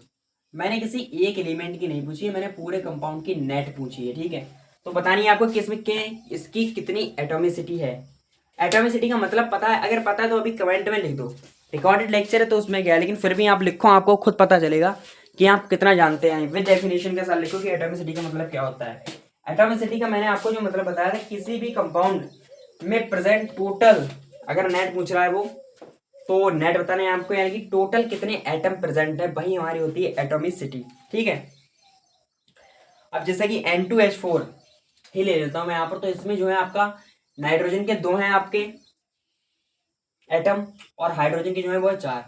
मैंने किसी एक एलिमेंट की नहीं पूछी है, मैंने पूरे कंपाउंड की नेट पूछी है, ठीक है। तो बतानी है आपको किसमें के इसकी कितनी एटॉमिसिटी है। एटॉमिसिटी का मतलब पता है, अगर पता है तो अभी कमेंट में लिख दो। रिकॉर्डेड लेक्चर है तो उसमें क्या है, लेकिन फिर भी आप लिखो, आपको खुद पता चलेगा कि आप कितना जानते हैं। विद डेफिनेशन के साथ लिखो कि एटॉमिसिटी का मतलब क्या होता है। एटॉमिसिटी का मैंने आपको जो मतलब बताया था, किसी भी कंपाउंड में प्रेजेंट टोटल, अगर नेट पूछ रहा है वो, तो नेट बताना है आपको, यानी कि टोटल कितने एटम प्रेजेंट है, वही हमारी होती है एटॉमिसिटी, ठीक है। अब जैसे कि N2H4 ही ले लेता हूं मैं यहाँ पर, तो इसमें जो है आपका नाइट्रोजन के 2 हैं आपके एटम और हाइड्रोजन के जो है वो है 4।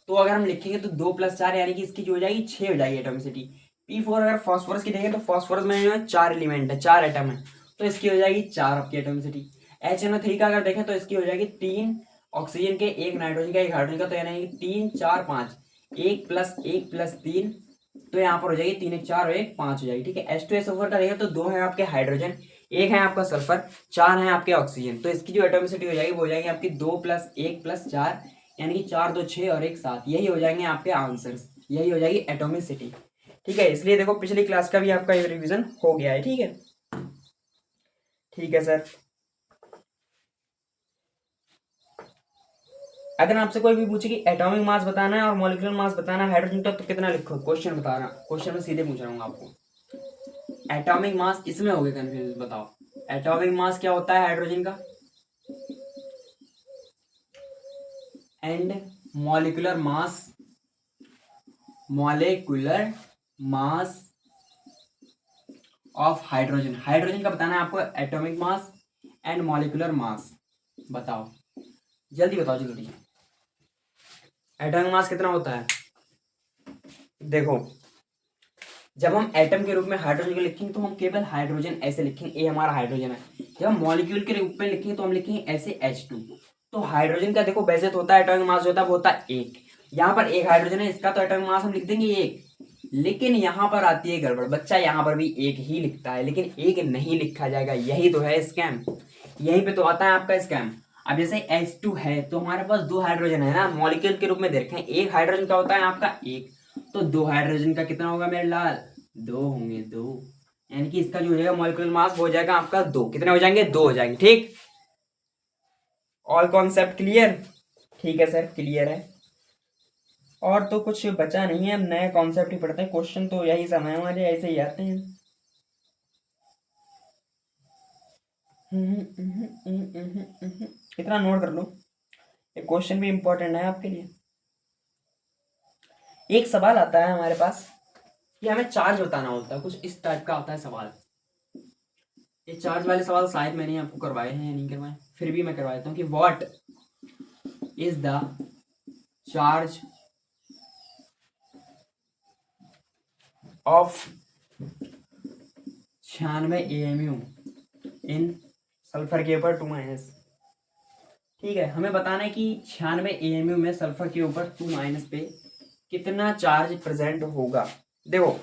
तो अगर हम लिखेंगे तो 2 + 4 यानी कि इसकी जो हो जाएगी 6 हो जाएगी एटॉमिसिटी। P4 अगर फॉस्फोरस की देखें तो फॉस्फोरस में जो है 4 एलिमेंट है, 4 एटम है, तो इसकी हो जाएगी 4 आपकी एटॉमिसिटी। HNO3 का अगर देखें तो इसकी हो जाएगी 3 ऑक्सीजन के, 1 नाइट्रोजन का, 1 हाइड्रोजन का, तो यानी 3 4 5, 1 + 1 + 3, तो यहाँ पर हो जाएगी 3 1 4 और 1 5 हो जाएगी, ठीक है। H2SO4 का देखें तो 2 है आपके हाइड्रोजन, 1 है आपका सल्फर, 4 है आपके ऑक्सीजन, तो इसकी जो एटॉमिसिटी हो जाएगी वो हो जाएगी आपकी 2 + 1 + 4, यानी कि 4 2 6 और 1 7। यही हो जाएंगे आपके आंसर्स, यही हो जाएगी एटॉमिसिटी, ठीक है। इसलिए देखो पिछली क्लास का भी आपका रिवीजन हो गया है, ठीक है। ठीक है सर, अगर आपसे कोई भी पूछे कि एटॉमिक मास बताना है और मॉलिक्यूलर मास बताना है हाइड्रोजन का, तो कितना लिखो, क्वेश्चन बता रहा, क्वेश्चन में सीधे पूछ रहा हूँ आपको। एटॉमिक मास, इसमें हो गए कंफ्यूज, बताओ एटॉमिक मास क्या होता है हाइड्रोजन का, and molecular mass, molecular mass of hydrogen, hydrogen का बताना है आपको atomic mass and molecular mass. बताओ जल्दी बताओ जल्दी, एटॉमिक मास कितना होता है। देखो जब हम एटम के रूप में हाइड्रोजन को लिखेंगे तो हम केवल हाइड्रोजन ऐसे लिखेंगे, ए हमारा हाइड्रोजन है। जब हम मॉलिक्यूल के रूप में लिखेंगे तो हम लिखेंगे ऐसे H2। तो हाइड्रोजन का देखो वैसे तो होता है एटॉमिक मास जो होता है वो होता है 1, यहाँ पर 1 हाइड्रोजन है, इसका तो एटॉमिक मास हम लिख देंगे 1, लेकिन यहाँ पर आती है गड़बड़, बच्चा यहाँ पर भी 1 ही लिखता है, लेकिन 1 नहीं लिखा जाएगा, यही तो है स्कैम, यहीं पे तो आता है आपका स्कैम। अब जैसे H2 है तो हमारे पास 2 हाइड्रोजन है ना, मॉलिक्यूल के रूप में देखें, 1 हाइड्रोजन का होता है आपका 1, तो 2 हाइड्रोजन का कितना होगा मेरे लाल, 2 होंगे, 2, यानी कि इसका जो हो जाएगा मॉलिक्यूलर मास हो जाएगा आपका 2, कितने हो जाएंगे, 2 हो जाएंगे, ठीक। ऑल कॉन्सेप्ट क्लियर, ठीक है सर क्लियर है। और तो कुछ बचा नहीं है, नए कॉन्सेप्ट ही पढ़ते हैं, क्वेश्चन तो यही समय हमारे ऐसे ही आते हैं। इतना नोट कर लो, ये क्वेश्चन भी इंपॉर्टेंट है आपके लिए। एक सवाल आता है हमारे पास कि हमें चार्ज बताना होता है, कुछ इस टाइप का आता है सवाल। ये चार्ज वाले सवाल शायद मैंने आपको करवाए हैं या नहीं करवाए, फिर भी मैं करवा देता हूँ कि what is the charge of 96 AMU in sulphur के ऊपर 2-। ठीक है, हमें बताना है कि 96 AMU में सल्फर के ऊपर 2- पे कितना चार्ज प्रेजेंट होगा। देखो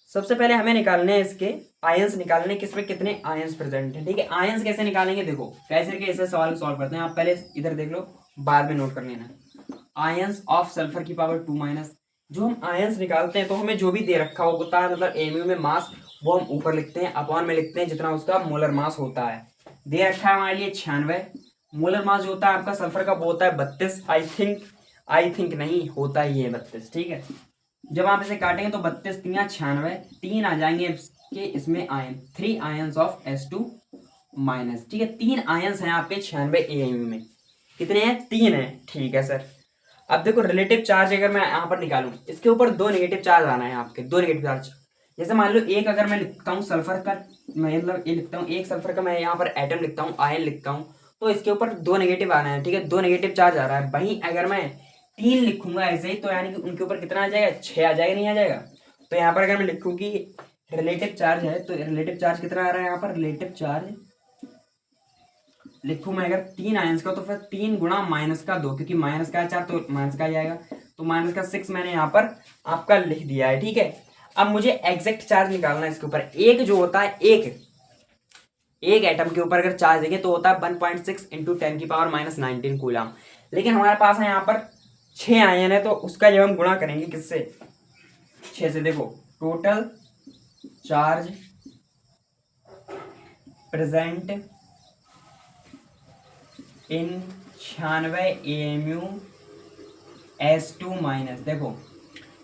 सबसे पहले हमें निकालने हैं इसके आयंस, निकालने किसमें कितने आयंस प्रेजेंट है, ठीक है। आयंस कैसे निकालेंगे, देखो कैसे के ऐसे सवाल सॉल्व करते हैं, आप पहले इधर देख लो बाद में नोट कर लेना। आयंस ऑफ सल्फर की पावर 2-, जो हम आयंस निकालते हैं तो हमें जो भी दे रखा होता है मतलब एमयू में मास, वो हम ऊपर लिखते हैं, अपॉन में लिखते हैं जितना उसका मोलर मास होता है। दे रखा है हमारे लिए 96, मोलर मास जो होता है आपका सल्फर का वो होता है 32, आई थिंक नहीं होता ही है 32, ठीक है। जब आप इसे काटेंगे तो 32 3 96, 3 आ जाएंगे इसके इसमें आयन, 3 आयंस ऑफ H2-, ठीक है। 3 आयंस हैं आपके 96 AMU में, कितने हैं, 3 हैं, ठीक है सर। अब देखो रिलेटिव चार्ज अगर मैं यहाँ पर निकालूं, इसके ऊपर 2 नेगेटिव चार्ज आना है आपके, 2 नेगेटिव चार्ज। जैसे मान लो एक अगर मैं लिखता हूँ सल्फर का, मैं मतलब ये लिखता हूँ एक सल्फर का, मैं यहाँ पर एटम लिखता हूँ, आयन लिखता हूँ, तो इसके ऊपर 2 नेगेटिव आना है, ठीक है, 2 नेगेटिव चार्ज आ रहा है। वहीं अगर मैं 3 लिखूंगा ऐसे ही, तो यानी कि उनके ऊपर कितना आ जाएगा, 6 आ जाएगा, नहीं आ जाएगा। तो यहाँ पर अगर मैं लिखूँ कि रिलेटिव चार्ज है, तो रिलेटिव चार्ज कितना आ रहा है यहाँ पर, रिलेटिव चार्ज लिखूं मैं अगर 3 आयंस का, तो फिर 3 गुणा -2, क्योंकि माइनस का 4 तो माइनस का ही आएगा, तो -6 मैंने यहाँ पर आपका लिख दिया है, ठीक है। अब मुझे एग्जैक्ट चार्ज निकालना है इसके ऊपर। एक जो होता है एक एटम के ऊपर अगर चार्ज देंगे तो होता है 1.6 इंटू 10⁻⁻19 कूलम। लेकिन हमारे पास है यहाँ पर 6 आयन है, तो उसका जब हम गुणा करेंगे किससे, 6 से, देखो total charge present in 96 AMU S2 minus, देखो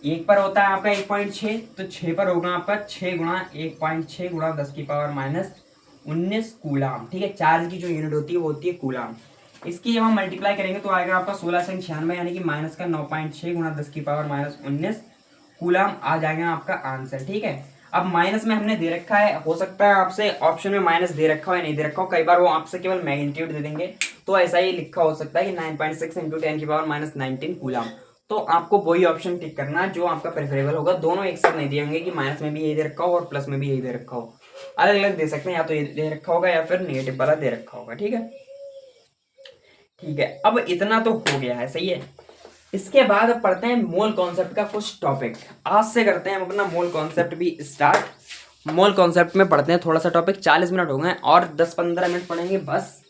एक पर होता है आपका 1.6, तो 6 पर होगा आपका 6 गुणा 1.6 गुणा 10⁻⁻19 कूलाम। ठीक है, चार्ज की जो यूनिट होती है वो होती है कूलाम। इसकी जब हम मल्टीप्लाई करेंगे तो आएगा आपका 1696, यानी कि माइनस का 9.6 गुणा 10⁻⁻19 कूलाम आ जाएगा आपका आंसर। ठीक है, अब माइनस में हमने दे रखा है, हो सकता है आपसे ऑप्शन में माइनस दे रखा हो या नहीं दे रखा हो, कई बार वो आपसे केवल मैग्नीट्यूड दे देंगे, तो ऐसा ही लिखा हो सकता है कि 9.6 इंटू 10⁻⁻19 कूलाम। तो आपको वही ऑप्शन टिक करना है जो आपका प्रेफरेबल होगा। दोनों एक साथ नहीं दिए होंगे कि माइनस में भी यही दे रखा हो और प्लस में भी यही दे रखा हो, अलग अलग दे सकते हैं, या तो ये दे रखा होगा या फिर नेगेटिव वाला दे रखा होगा। ठीक है, ठीक है, अब इतना तो हो गया है, सही है। इसके बाद अब पढ़ते हैं मोल कॉन्सेप्ट का कुछ टॉपिक। आज से करते हैं हम अपना मोल कॉन्सेप्ट भी स्टार्ट। मोल कॉन्सेप्ट में पढ़ते हैं थोड़ा सा टॉपिक, 40 मिनट हो गए और 10-15 मिनट पढ़ेंगे बस।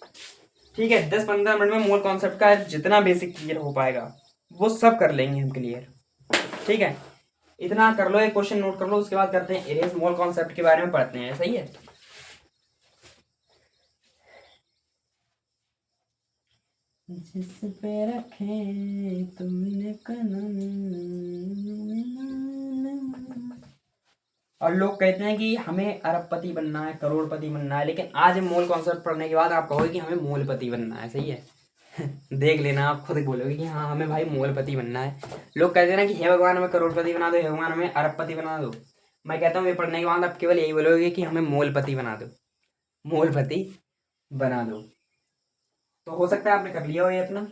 ठीक है, 10-15 मिनट में मोल कॉन्सेप्ट का जितना बेसिक क्लियर हो पाएगा वो सब कर लेंगे हम क्लियर। ठीक है, इतना कर लो, एक क्वेश्चन नोट कर लो, उसके बाद करते हैं इरेज। मोल कॉन्सेप्ट के बारे में पढ़ते हैं, सही है। जिस पे रखे तुमने कदम, और लोग कहते हैं कि हमें अरबपति बनना है, करोड़पति बनना है, लेकिन आज मोल कॉन्सेप्ट पढ़ने के बाद आप कहोगे कि हमें मोलपति बनना है, सही है। देख लेना, आप खुद बोलोगे कि हाँ हमें भाई मोलपति बनना है। लोग कहते हैं ना कि हे भगवान हमें करोड़पति बना दो, हे भगवान हमें अरबपति बना दो। मैं कहता हूँ ये पढ़ने के बाद आप केवल यही बोलोगे कि हमें मोलपति बना दो, मोलपति बना दो। तो हो सकता है आपने कर लिया हो ये अपना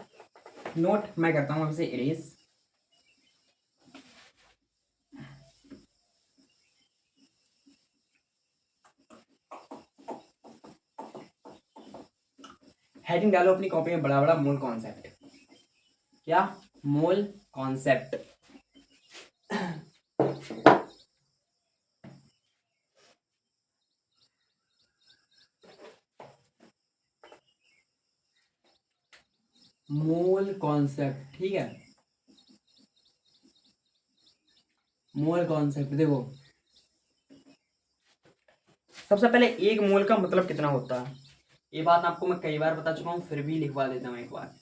नोट। मैं करता हूँ आपसे इरेज। हेडिंग डालो अपनी कॉपी में बड़ा बड़ा, मोल कॉन्सेप्ट। क्या? Mole concept. मोल कॉन्सेप्ट, ठीक है, मोल कॉन्सेप्ट। देखो सबसे पहले एक मोल का मतलब कितना होता है, ये बात आपको मैं कई बार बता चुका हूँ, फिर भी लिखवा देता हूँ एक बार।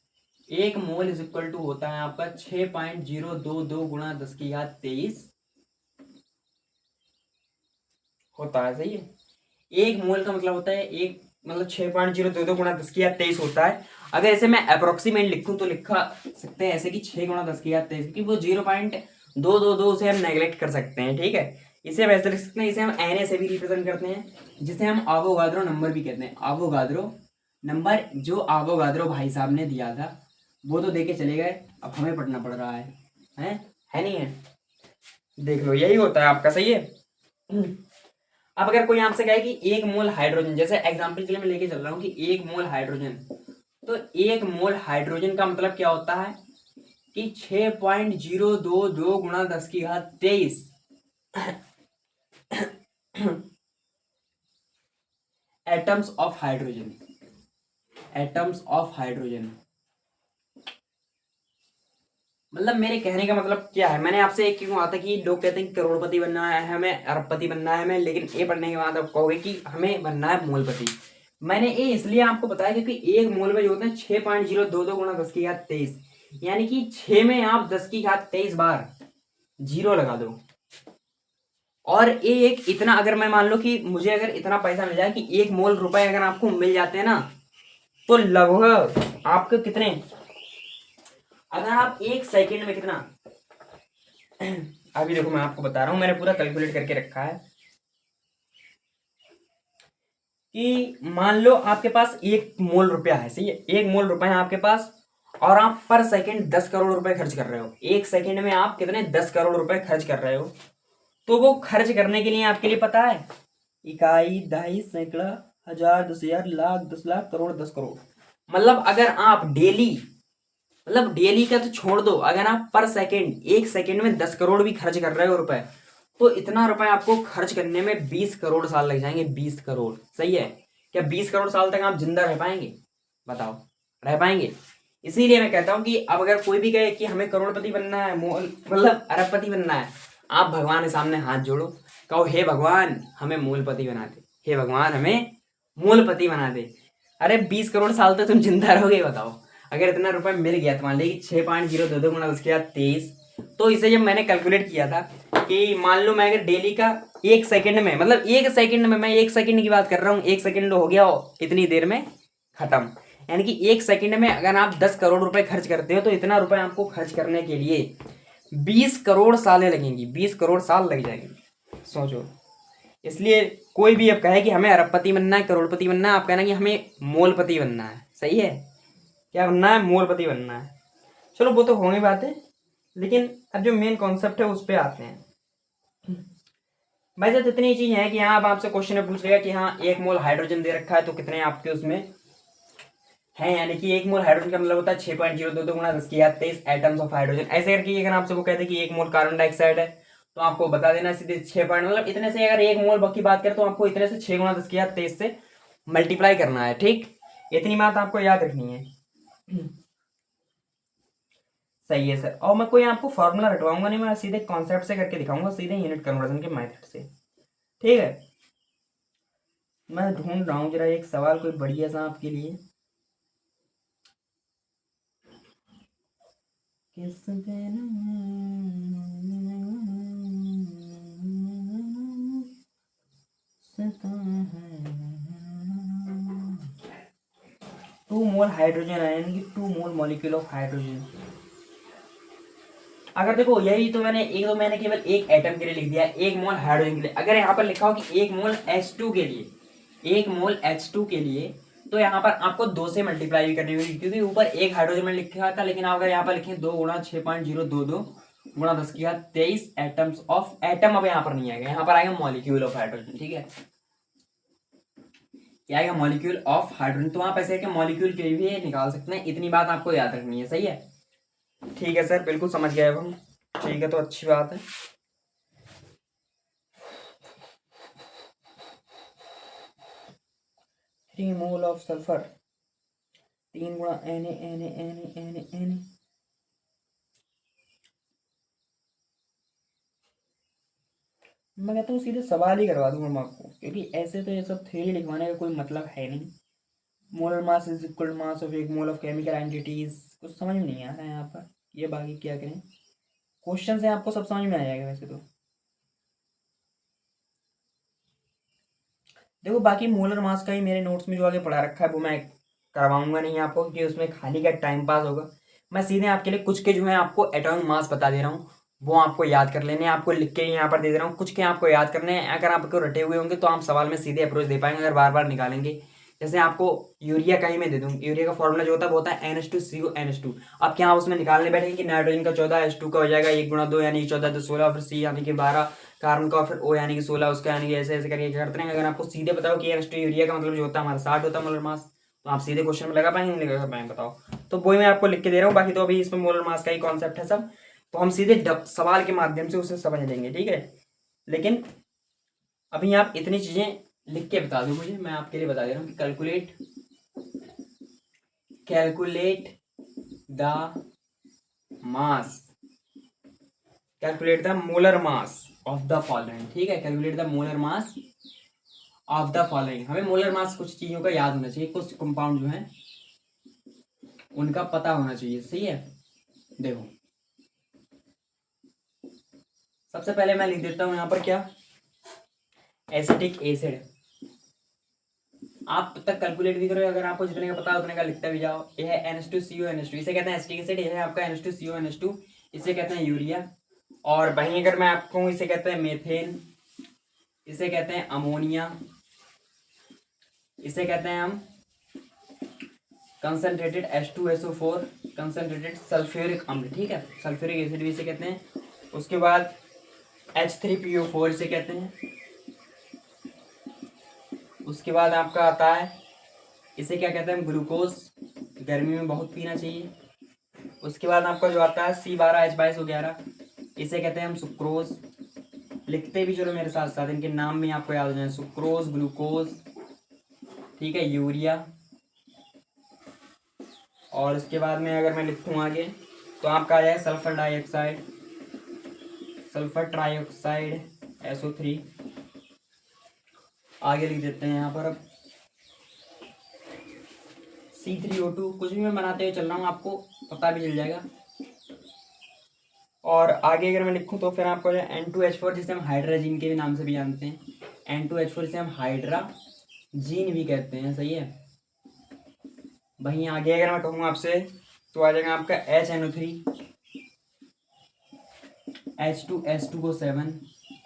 एक मोल इज इक्वल टू होता है आपका 6.022 गुणा 10⁻23 होता है, सही है। एक मोल का मतलब होता है एक, मतलब 6.022 गुणा 10⁻23 होता है। अगर इसे मैं अप्रोक्सीमेट लिखूं तो लिखा सकते हैं ऐसे कि 6 गुणा 10⁻23, क्योंकि वो 0.222 से हम नेगलेक्ट कर सकते हैं। ठीक है, इसे हम ऐसे लिख सकते हैं, इसे हम एन से भी रिप्रेजेंट करते हैं, जिसे हम आवोगाद्रो नंबर भी कहते हैं। आवोगाद्रो नंबर जो आवोगाद्रो भाई साहब ने दिया था वो तो दे के चले गए, अब हमें पढ़ना पड़ रहा है नहीं है। देख लो यही होता है आपका, सही है। अब अगर कोई आपसे कहे कि एक मोल हाइड्रोजन, जैसे एग्जांपल के लिए मैं लेके चल रहा हूँ कि एक मोल हाइड्रोजन, तो एक मोल हाइड्रोजन का मतलब क्या होता है कि 6.022 गुणा 10⁻23 atoms of hydrogen, atoms of hydrogen. मतलब मेरे कहने का मतलब क्या है, मैंने आपसे एक क्यों कहा था कि लोग कहते हैं करोड़पति बनना है हमें, अरबपति बनना है हमें, लेकिन ये पढ़ने के बाद आप कहोगे कि हमें बनना है मोलपति। मैंने ये इसलिए आपको बताया क्योंकि एक मोल में जो होता है 6.022 गुणा 10⁻23, यानी कि 6 में आप 10⁻23 बार जीरो लगा दो। और ये एक इतना, अगर मैं मान लो कि मुझे अगर इतना पैसा मिल जाए कि 1 मोल रुपए अगर आपको मिल जाते हैं ना, तो लगभग आपको कितने, अगर आप 1 सेकंड में कितना, अभी देखो मैं आपको बता रहा हूं, मैंने पूरा कैलकुलेट करके रखा है कि मान लो आपके पास 1 मोल रुपया है, सही है, 1 मोल रुपया है आपके पास, और आप पर सेकंड 10 करोड़ रुपए खर्च कर रहे हो। 1 सेकंड में आप कितने 10 करोड़ रुपए खर्च कर रहे हो। तो वो खर्च करने के लिए आपके लिए पता है, इकाई, दहाई, सैकड़ा, हजार, 10,000, लाख, 10 लाख, करोड़, 10 करोड़। मतलब अगर आप डेली, मतलब डेली का तो छोड़ दो, अगर आप पर सेकंड 1 सेकंड में 10 करोड़ भी खर्च कर रहे हो रुपए, तो इतना रुपए आपको खर्च करने में 20 करोड़ साल लग जाएंगे। 20 करोड़, सही है? क्या 20 करोड़ साल तक आप जिंदा रह पाएंगे? बताओ, रह पाएंगे? इसीलिए मैं कहता हूँ कि अब अगर कोई भी कहे कि हमें करोड़पति बनना है, मतलब अरबपति बनना है, आप भगवान के सामने हाथ जोड़ो, कहो हे भगवान हमें मूलपति बना दे, हे भगवान हमें मूलपति बना दे। अरे 20 करोड़ साल तक तुम जिंदा रहोगे? बताओ, अगर इतना रुपए मिल गया तो मान लीजिए 6.022 गुणा 10 के 23, तो इसे जब मैंने कैलकुलेट किया था कि मान लो मैं अगर डेली का 1 सेकंड में, मतलब 1 सेकंड में, मैं 1 सेकंड की बात कर रहा हूँ, 1 सेकंड हो गया इतनी देर में खत्म, यानी कि 1 सेकंड में अगर आप 10 करोड़ रुपए खर्च करते हो तो इतना रुपए आपको खर्च करने के लिए 20 करोड़ सालें लगेंगी, 20 करोड़ साल लग जाएंगे। सोचो। इसलिए कोई भी अब कहे कि हमें अरबपति बनना है, करोड़पति बनना है, आप कहना कि हमें मोलपति बनना है, सही है? क्या बनना है? मोलपति बनना है। चलो वो तो होंगी बातें, लेकिन अब जो मेन कॉन्सेप्ट है उस पर आते हैं। भाई साहब इतनी चीज है कि यहाँ अब आपसे क्वेश्चन पूछ लेगा कि हाँ 1 मोल हाइड्रोजन दे रखा है तो कितने आपके उसमें है, यानी कि 1 मोल हाइड्रोजन का मतलब होता है 6.022 गुणा 10 के 23 एटम्स ऑफ हाइड्रोजन। ऐसे करके अगर आपसे वो कहते हैं कि 1 मोल कार्बन डाइऑक्साइड है तो आपको बता देना सीधे 6 पॉइंट, मतलब इतने से अगर 1 मोल की बात करें तो आपको इतने से 6 गुणा 10 के 23 से मल्टीप्लाई करना है, ठीक? इतनी बात आपको याद रखनी है। सही है सर। और मैं कोई आपको फॉर्मूला रटवाऊंगा नहीं, मैं सीधे कॉन्सेप्ट से करके दिखाऊंगा, सीधे यूनिट कन्वर्जन के मेथड से, ठीक है? मैं ढूंढ रहा हूँ जरा एक सवाल कोई बढ़िया सा आपके लिए। किस टू मोल हाइड्रोजन है, यानी कि 2 मोल मॉलिक्यूल ऑफ हाइड्रोजन। अगर देखो यही तो मैंने केवल एक एटम के लिए लिख दिया है, 1 मोल हाइड्रोजन के लिए। अगर यहाँ पर लिखा हो कि 1 मोल H2 के लिए, 1 मोल H2 के लिए, तो यहाँ पर आपको 2 से मल्टीप्लाई भी करनी होगी, क्योंकि ऊपर एक हाइड्रोजन में लिखा था, लेकिन अगर यहाँ पर लिखें 2 गुणा 6.022 गुणा 10 के 23 एटम्स ऑफ, एटम अब यहाँ पर नहीं आएगा, यहाँ पर आएगा मॉलिक्यूल ऑफ हाइड्रोजन, ठीक है? क्या आएगा? Molecule of hydrogen. तो आप ऐसे मॉलिक्यूल के भी निकाल सकते हैं, इतनी बात आपको याद रखनी है, सही है? ठीक है सर, बिल्कुल समझ गए अब हम। ठीक है, तो अच्छी बात है। 3 मोल ऑफ सल्फर, 3 गुणा Na। मैं कहता हूँ सीधे सवाल ही करवा दूंगा मैं आपको, क्योंकि ऐसे तो ये सब थ्योरी लिखवाने का कोई मतलब है नहीं। Molar mass is equal mass of 1 mole of chemical entities, कुछ समझ में नहीं आ रहा है यहाँ पर, ये बाकी क्या करें? क्वेश्चन है आपको सब समझ में आ जाएगा वैसे तो। देखो बाकी मोलर मास का ही मेरे नोट्स में जो आगे पढ़ा रखा है वो मैं करवाऊंगा नहीं आपको, क्योंकि उसमें खाली का टाइम पास होगा। मैं सीधे आपके लिए कुछ के जो है आपको एटॉमिक मास बता दे रहा हूँ, वो आपको याद कर लेने हैं, आपको लिख के यहाँ पर दे दे रहा हूँ, कुछ के आपको याद करने हैं। अगर आपको रटे हुए होंगे तो आप सवाल में सीधे अप्रोच दे पाएंगे, अगर बार बार निकालेंगे। जैसे आपको यूरिया का ही मैं दे दूँ, यूरिया का फॉर्मूला जो होता है वो होता है NH2CO NH2। अब क्या आप उसमें निकालने बैठेंगे कि नाइट्रोजन का 14 H2 का हो जाएगा 1 गुणा 2, यानी कि 14 तो 16, फिर C यानी कि 12, कार्बन का, फिर O यानी कि 16 उसका, यानी कि ऐसे ऐसे करके क्या करते हैं। अगर आपको सीधे बताओ कि NH2 यूरिया का मतलब जो होता है हमारा 60 होता है मोलर मास, तो आप सीधे क्वेश्चन में लगा पाएंगे नहीं लगा पाएंगे? बताओ। तो वही मैं आपको लिख के दे रहा हूँ, बाकी तो अभी इसमें मोलर मास का ही कॉन्सेप्ट है सब, तो हम सीधे सवाल के माध्यम से उसे समझ लेंगे, ठीक है? लेकिन अभी आप इतनी चीजें लिख के बता दो मुझे, मैं आपके लिए बता दे रहा हूँ कि calculate the mass, calculate the molar mass of the following, ठीक है? Calculate the molar mass of the following. हमें मोलर मास कुछ चीजों का याद होना चाहिए, कुछ कंपाउंड जो है उनका पता होना चाहिए, सही है? देखो सबसे पहले मैं लिख देता हूं यहाँ पर क्या, एसिटिक एसिड। आप तब तक कैलकुलेट भी करो, अगर आपको जितने का पता है उतने का लिखते भी जाओ। ये है NH2CO NH2, इसे कहते हैं एसिटिक एसिड। ये है आपका NH2CO NH2, इसे कहते हैं यूरिया। और वहीं अगर मैं आपको कहूँ, इसे कहते हैं मेथेन, इसे कहते हैं अमोनिया, इसे कहते हैं हम कंसनट्रेटेड H2SO4, कंसनट्रेटेड सल्फ्यूरिक अम्ल, ठीक है? सल्फ्यूरिक एसिड भी इसे कहते हैं। उसके बाद H3PO4 इसे कहते हैं। उसके बाद आपका आता है, इसे क्या कहते हैं हम, ग्लूकोज, गर्मी में बहुत पीना चाहिए। उसके बाद आपका जो आता है C12H2211, इसे कहते हैं हम सुक्रोज। लिखते भी चलो मेरे साथ साथ, इनके नाम भी आपको याद हो जाए। सुक्रोज, ग्लूकोज, ठीक है, यूरिया। और इसके बाद में अगर मैं लिखूँ आगे तो आपका आ जाएगा sulphur dioxide, sulphur trioxide, SO3। आगे लिख देते हैं यहाँ पर अब C3O2। कुछ भी मैं बनाते हुए चल रहा हूँ, आपको पता भी चल जाएगा। और आगे अगर मैं लिखूँ तो फिर आपको N2H4, जिसे हम हाइड्राजीन के भी नाम से भी जानते हैं। N2H4 जिसे हम हाइड्राजीन भी कहते हैं, सही है। वहीं आगे अगर मैं कहूँ आपसे तो आ जाएगा आपका HNO3, H2SO7,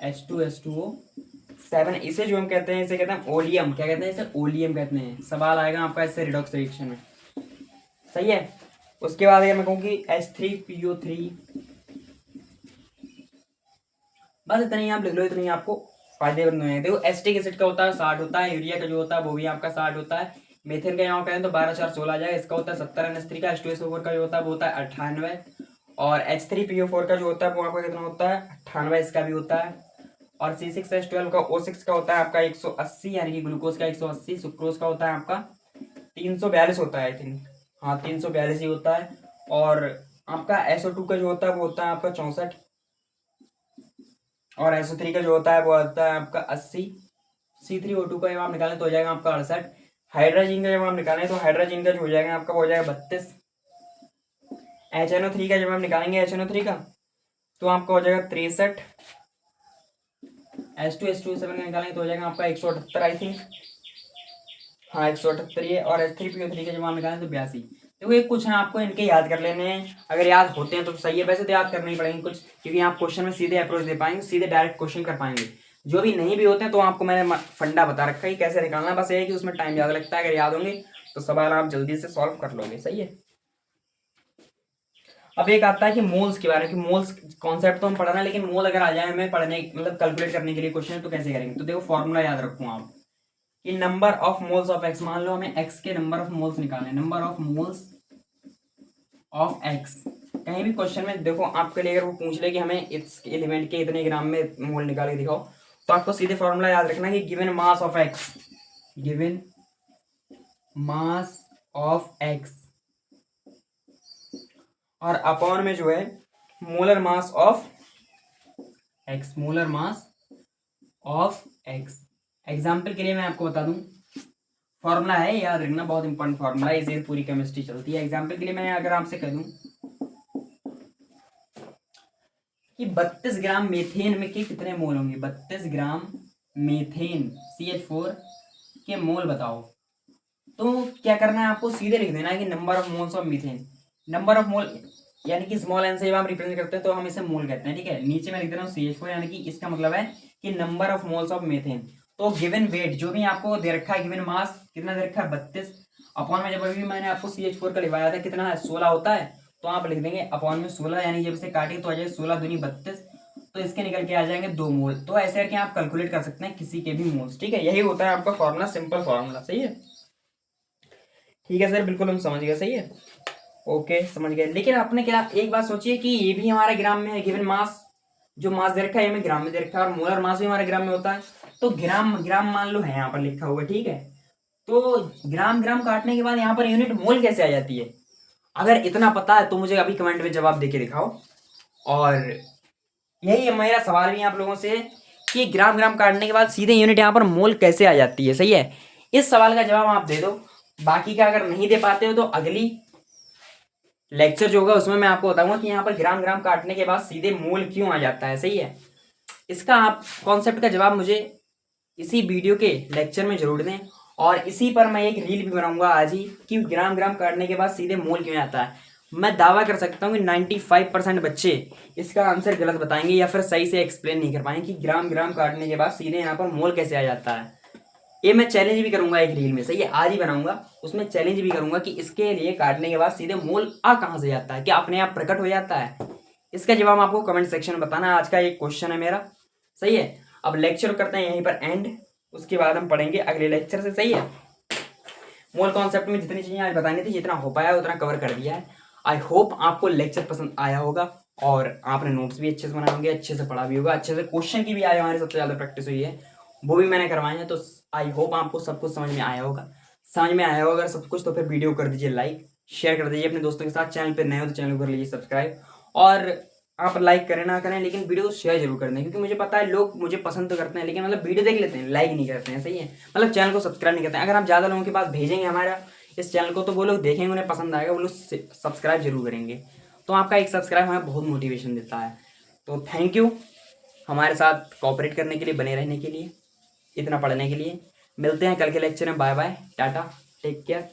H2SO7। इसे जो हम कहते हैं, इसे कहते हैं ओलियम। क्या कहते हैं इसे? ओलियम कहते हैं। सवाल आएगा आपका इससे रिडॉक्स रिएक्शन में, सही है। उसके बाद अगर मैं कहूँ कि H3PO3, बस इतना ही आप लिख लो, इतना ही आपको फायदेमंद है। देखो एसिटिक एसिड का होता है 60 होता है, यूरिया का जो होता है वो भी आपका 60 होता है, मेथेन का यहाँ कहें तो 12 4 16 आ जाएगा, इसका होता है 70 NH3 का। H2SO4 का जो होता है वो होता है 98, और H3PO4 का जो होता है वो आपका कितना होता है 98, इसका भी होता है। और C6H12 का O6 का होता है आपका 180, यानी कि ग्लूकोज का 180, सुक्रोज का होता है आपका 342 होता है, आई थिंक, हाँ 342 ही होता है। और आपका SO2 का जो होता है वो होता है आपका 64, और SO3 का जो होता है वो होता है आपका 80। C3O2 का जब आप निकालें तो हो जाएगा आपका 68। हाइड्रोजन का जब आप निकालें तो हाइड्रोजन का जो हो जाएगा आपका हो जाएगा 32। HNO3 का जब आप निकालेंगे HNO3 का तो आपका हो जाएगा 63। H2SO7 का निकालेंगे तो हो जाएगा आपका 178, आई थिंक, हाँ 178 ही है। और H3PO3 का जब आप निकालें तो 82। देखो ये कुछ है, आपको इनके याद कर लेने हैं, अगर याद होते हैं तो सही है, वैसे तो याद करने ही पड़ेंगे कुछ, क्योंकि आप क्वेश्चन में सीधे अप्रोच दे पाएंगे, सीधे डायरेक्ट क्वेश्चन कर पाएंगे। जो भी नहीं भी होते हैं तो आपको मैंने फंडा बता रखा है कैसे निकालना, बस ये है कि उसमें टाइम ज़्यादा लगता है। अगर याद होंगे तो सवाल आप जल्दी से सॉल्व कर लोगे, सही है। अब एक आता है कि मोल्स के बारे में, कि मोल्स कॉन्सेप्ट तो हम पढ़ रहे हैं, लेकिन मोल अगर आ जाए हमें पढ़ने मतलब कैलकुलेट करने के लिए क्वेश्चन तो कैसे करेंगे। तो देखो फॉर्मूला याद रखूँ आप कि number of moles of x, मान लो हमें एक्स के नंबर ऑफ मोल्स निकालने, number of moles of x. कहीं भी क्वेश्चन में देखो आपके लिए अगर वो पूछ ले कि हमें इस एलिमेंट के इतने ग्राम में मोल निकाल के दिखाओ, तो आपको सीधे फॉर्मूला याद रखना कि given mass of x, given mass of x, और अपॉन में जो है molar mass of x, molar mass of x. Example के लिए मैं आपको बता दूं, फॉर्मूला है याद रखना, बहुत इंपॉर्टेंट फॉर्मूला है, इसे पूरी केमिस्ट्री चलती है। एग्जाम्पल के लिए मैं अगर आपसे कह दूं कि 32 ग्राम मीथेन में के कितने मोल होंगे, 32 ग्राम मीथेन CH4 के मोल बताओ, तो क्या करना है आपको, सीधे लिख देना है कि number of moles of methane. Number of mole यानी कि स्मॉल एन से जब हम रिप्रेजेंट करते हैं तो हम इसे मोल कहते हैं, ठीक है। नीचे मैं लिख दे रहा हूँ CH4, यानी कि इसका मतलब है कि number of moles of methane. तो गिवन वेट जो भी आपको दे रखा है, गिवन मास कितना दे रखा है 32, अपॉन में जब अभी मैंने आपको CH4 का लिखवाया था कितना है 16 होता है, तो आप लिख देंगे अपॉन में 16, यानी जब इसे काटेंगे तो आ जाएगा 16 दूनी 32, तो इसके निकल के आ जाएंगे 2 मोल। तो ऐसे करके आप कैलकुलेट कर सकते हैं किसी के भी मोल्स, ठीक है। यही होता है आपका फॉर्मूला, सिंपल फॉर्मूला, सही है। ठीक है सर, बिल्कुल हम समझ गए, सही है, ओके समझ गए। लेकिन आपने क्या एक बात सोचिए कि ये भी हमारे ग्राम में है, गिवन मास जो मास दे रखा है हमें ग्राम में दे रखा है, और मोलर मास भी हमारे ग्राम में होता है, तो ग्राम ग्राम मान लो है यहाँ पर लिखा हुआ, ठीक है। तो ग्राम ग्राम काटने के बाद यहाँ पर यूनिट मोल कैसे आ जाती है, अगर इतना पता है तो मुझे अभी कमेंट में जवाब देके दिखाओ। और यही है मेरा सवाल भी आप लोगों से कि ग्राम ग्राम काटने के बाद सीधे यूनिट यहाँ पर मोल कैसे आ जाती है, सही है। इस सवाल का जवाब आप दे दो, बाकी का अगर नहीं दे पाते हो तो अगली लेक्चर जो होगा उसमें मैं आपको बताऊंगा कि यहाँ पर ग्राम ग्राम काटने के बाद सीधे मोल क्यों आ जाता है, सही है। इसका आप कॉन्सेप्ट का जवाब मुझे इसी वीडियो के लेक्चर में जरूर दें, और इसी पर मैं एक रील भी बनाऊंगा आज ही कि ग्राम ग्राम काटने के बाद सीधे मोल क्यों आता है। मैं दावा कर सकता हूँ कि 95% बच्चे इसका आंसर गलत बताएंगे या फिर सही से एक्सप्लेन नहीं कर पाएंगे कि ग्राम ग्राम काटने के बाद सीधे यहाँ पर मोल कैसे आ जाता है। ये मैं चैलेंज भी करूंगा एक रील में, सही है, आज ही बनाऊंगा, उसमें चैलेंज भी करूंगा कि इसके लिए काटने के बाद सीधे मोल आ कहाँ से जाता है, क्या अपने आप प्रकट हो जाता है। इसका जवाब आपको कमेंट सेक्शन में बताना, आज का एक क्वेश्चन है मेरा, सही है। अब लेक्चर करते हैं यहीं पर एंड, उसके बाद हम पढ़ेंगे अगले लेक्चर से, सही है। मोल कॉन्सेप्ट में जितनी चीजें आज बतानी थी, जितना हो पाया उतना कवर कर दिया है। आई होप आपको लेक्चर पसंद आया होगा, और आपने नोट्स भी अच्छे से बनाए होंगे, अच्छे से पढ़ा भी होगा, अच्छे से क्वेश्चन की भी आज हमारी सबसे ज़्यादा प्रैक्टिस हुई है, वो भी मैंने करवाए हैं। तो आई होप आपको सब कुछ समझ में आया होगा। समझ में आया होगा अगर सब कुछ, तो फिर वीडियो कर दीजिए लाइक, शेयर कर दीजिए अपने दोस्तों के साथ। चैनल पर नए हो तो चैनल को कर लीजिए सब्सक्राइब। और आप लाइक करें ना करें, लेकिन वीडियो को शेयर जरूर कर दें, क्योंकि मुझे पता है लोग मुझे पसंद तो करते हैं, लेकिन मतलब वीडियो देख लेते हैं, लाइक नहीं करते हैं। सही है, मतलब चैनल को सब्सक्राइब नहीं करते हैं। अगर आप ज़्यादा लोगों के पास भेजेंगे हमारा इस चैनल को, तो वो लोग देखेंगे, उन्हें पसंद आएगा, वो लोग सब्सक्राइब जरूर करेंगे। तो आपका एक सब्सक्राइब हमें बहुत मोटिवेशन देता है। तो थैंक यू हमारे साथ कोऑपरेट करने के लिए, बने रहने के लिए, इतना पढ़ने के लिए। मिलते हैं कल के लेक्चर में। Bye bye, tata, take care.